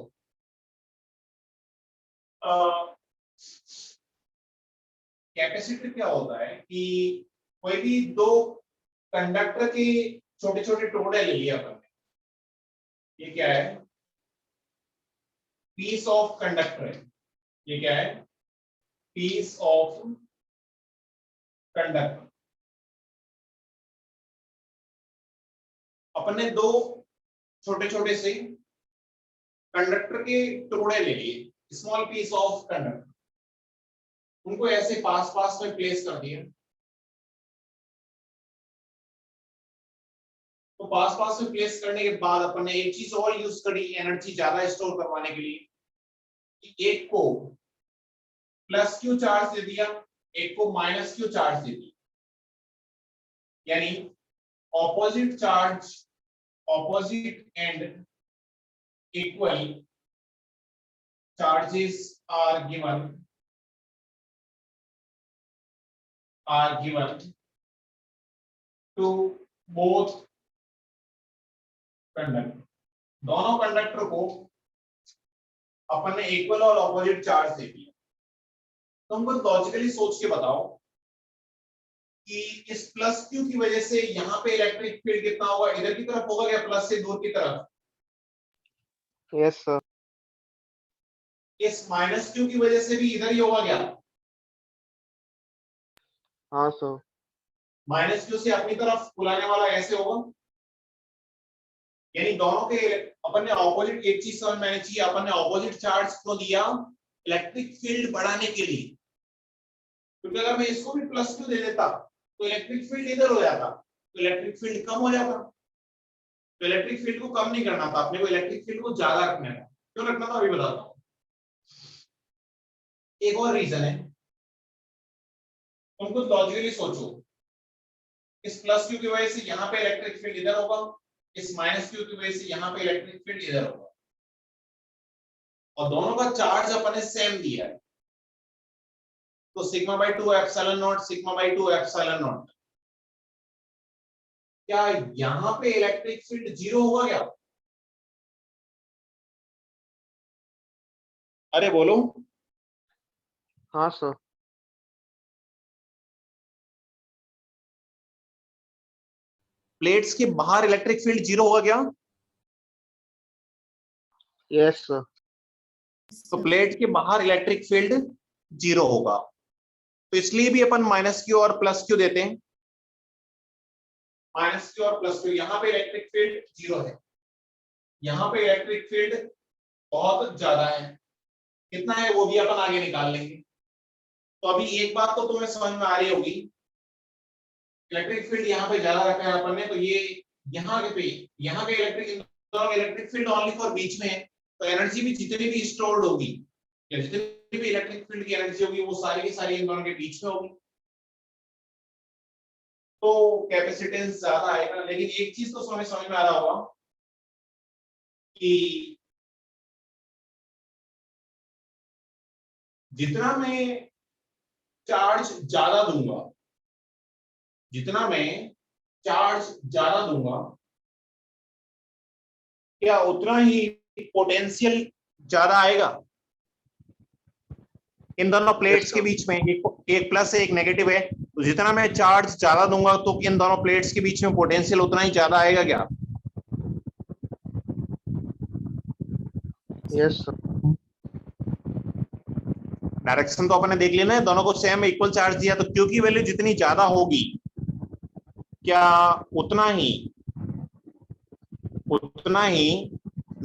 कैपेसिटर क्या होता है कि कोई भी दो कंडक्टर के छोटे छोटे टुकड़े ले लिया अपन ने। ये क्या है? पीस ऑफ कंडक्टर है। ये क्या है? Piece of conductor. अपन ने दो छोटे छोटे से कंडक्टर के टुकड़े ले लिए, स्मॉल पीस ऑफ कंडक्टर, उनको ऐसे पास पास में प्लेस कर दिया। तो पास पास में प्लेस करने के बाद अपन ने एक चीज और यूज करी एनर्जी ज्यादा स्टोर करवाने के लिए, कि एक को प्लस क्यू चार्ज दे दिया, एक को माइनस क्यू चार्ज दे दिया, यानी opposite charge opposite and equal charges are given to both conductor. दोनों कंडक्टर को अपन ने इक्वल और ऑपोजिट चार्ज दे दिया। तो हमको लॉजिकली सोच के बताओ कि इस प्लस क्यू की वजह से यहाँ पे इलेक्ट्रिक फील्ड कितना होगा, इधर की तरफ होगा क्या प्लस से दूर की तरफ? Yes, sir. इस माइनस क्यू की वजह से भी इधर ही होगा क्या? हाँ सर। माइनस क्यू से अपनी तरफ बुलाने वाला ऐसे होगा, यानी दोनों के अपन ने ऑपोजिट, एक चीज समझ में आनी चाहिए, अपन ने ऑपोजिट चार्ज को दिया इलेक्ट्रिक फील्ड बढ़ाने के लिए, क्योंकि अगर मैं इसको भी प्लस क्यू दे देता तो इलेक्ट्रिक फील्ड इधर हो जाता, तो इलेक्ट्रिक फील्ड कम हो जाता। तो इलेक्ट्रिक फील्ड को कम नहीं करना था अपने को, इलेक्ट्रिक फील्ड को ज्यादा रखना था। क्यों रखना था अभी बताता हूं। एक और रीजन है, तुम कुछ लॉजिकली सोचो, इस प्लस क्यू की वजह से यहाँ पे इलेक्ट्रिक फील्ड इधर होगा, इस माइनस क्यू की वजह से यहाँ पे इलेक्ट्रिक फील्ड इधर होगा, और दोनों का चार्ज अपन ने सेम दिया है, तो sigma by 2 epsilon not, sigma by 2 epsilon not. क्या यहाँ पे इलेक्ट्रिक फील्ड जीरो होगा क्या? अरे बोलो। हाँ सर। प्लेट्स के बाहर इलेक्ट्रिक फील्ड जीरो होगा क्या? Yes, sir. तो प्लेट के बाहर इलेक्ट्रिक फील्ड जीरो होगा, तो इसलिए भी अपन माइनस क्यू और प्लस क्यू देते हैं। माइनस क्यू और प्लस क्यू, यहाँ पे इलेक्ट्रिक फील्ड जीरो है, यहाँ पे इलेक्ट्रिक फील्ड बहुत ज्यादा है, कितना है वो भी अपन आगे निकाल लेंगे। तो अभी एक बात तो तुम्हें समझ में आ रही होगी, इलेक्ट्रिक फील्ड यहाँ पे ज्यादा रखा है अपन ने, तो ये यहाँ के इलेक्ट्रिक फील्ड ओनली फॉर बीच में है, तो एनर्जी भी जितनी भी स्टोर्ड होगी या जितनी भी इलेक्ट्रिक फील्ड की एनर्जी होगी वो सारी की सारी इन दोनों के बीच में होगी, तो कैपेसिटेंस ज्यादा आएगा। लेकिन एक चीज तो समझ में आ रहा होगा कि जितना मैं चार्ज ज्यादा दूंगा, जितना मैं चार्ज ज्यादा दूंगा, क्या उतना ही पोटेंशियल ज्यादा आएगा? इन दोनों प्लेट्स के बीच में एक प्लस है एक नेगेटिव है, तो जितना मैं चार्ज ज्यादा दूंगा तो इन दोनों प्लेट्स के बीच में पोटेंशियल उतना ही ज्यादा आएगा क्या? Yes, sir. डायरेक्शन तो अपने देख लेना है, दोनों को सेम इक्वल चार्ज दिया, तो क्यू की वैल्यू जितनी ज्यादा होगी क्या उतना ही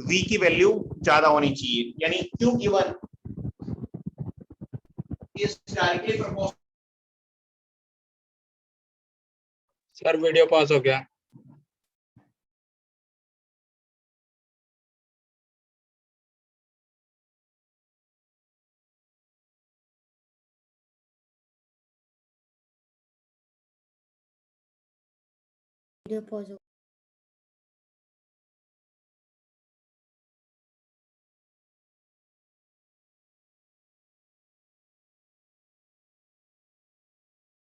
V की वैल्यू ज्यादा होनी चाहिए, यानी Q given is directly proportional. Sir video pause हो गया। वीडियो पॉज हो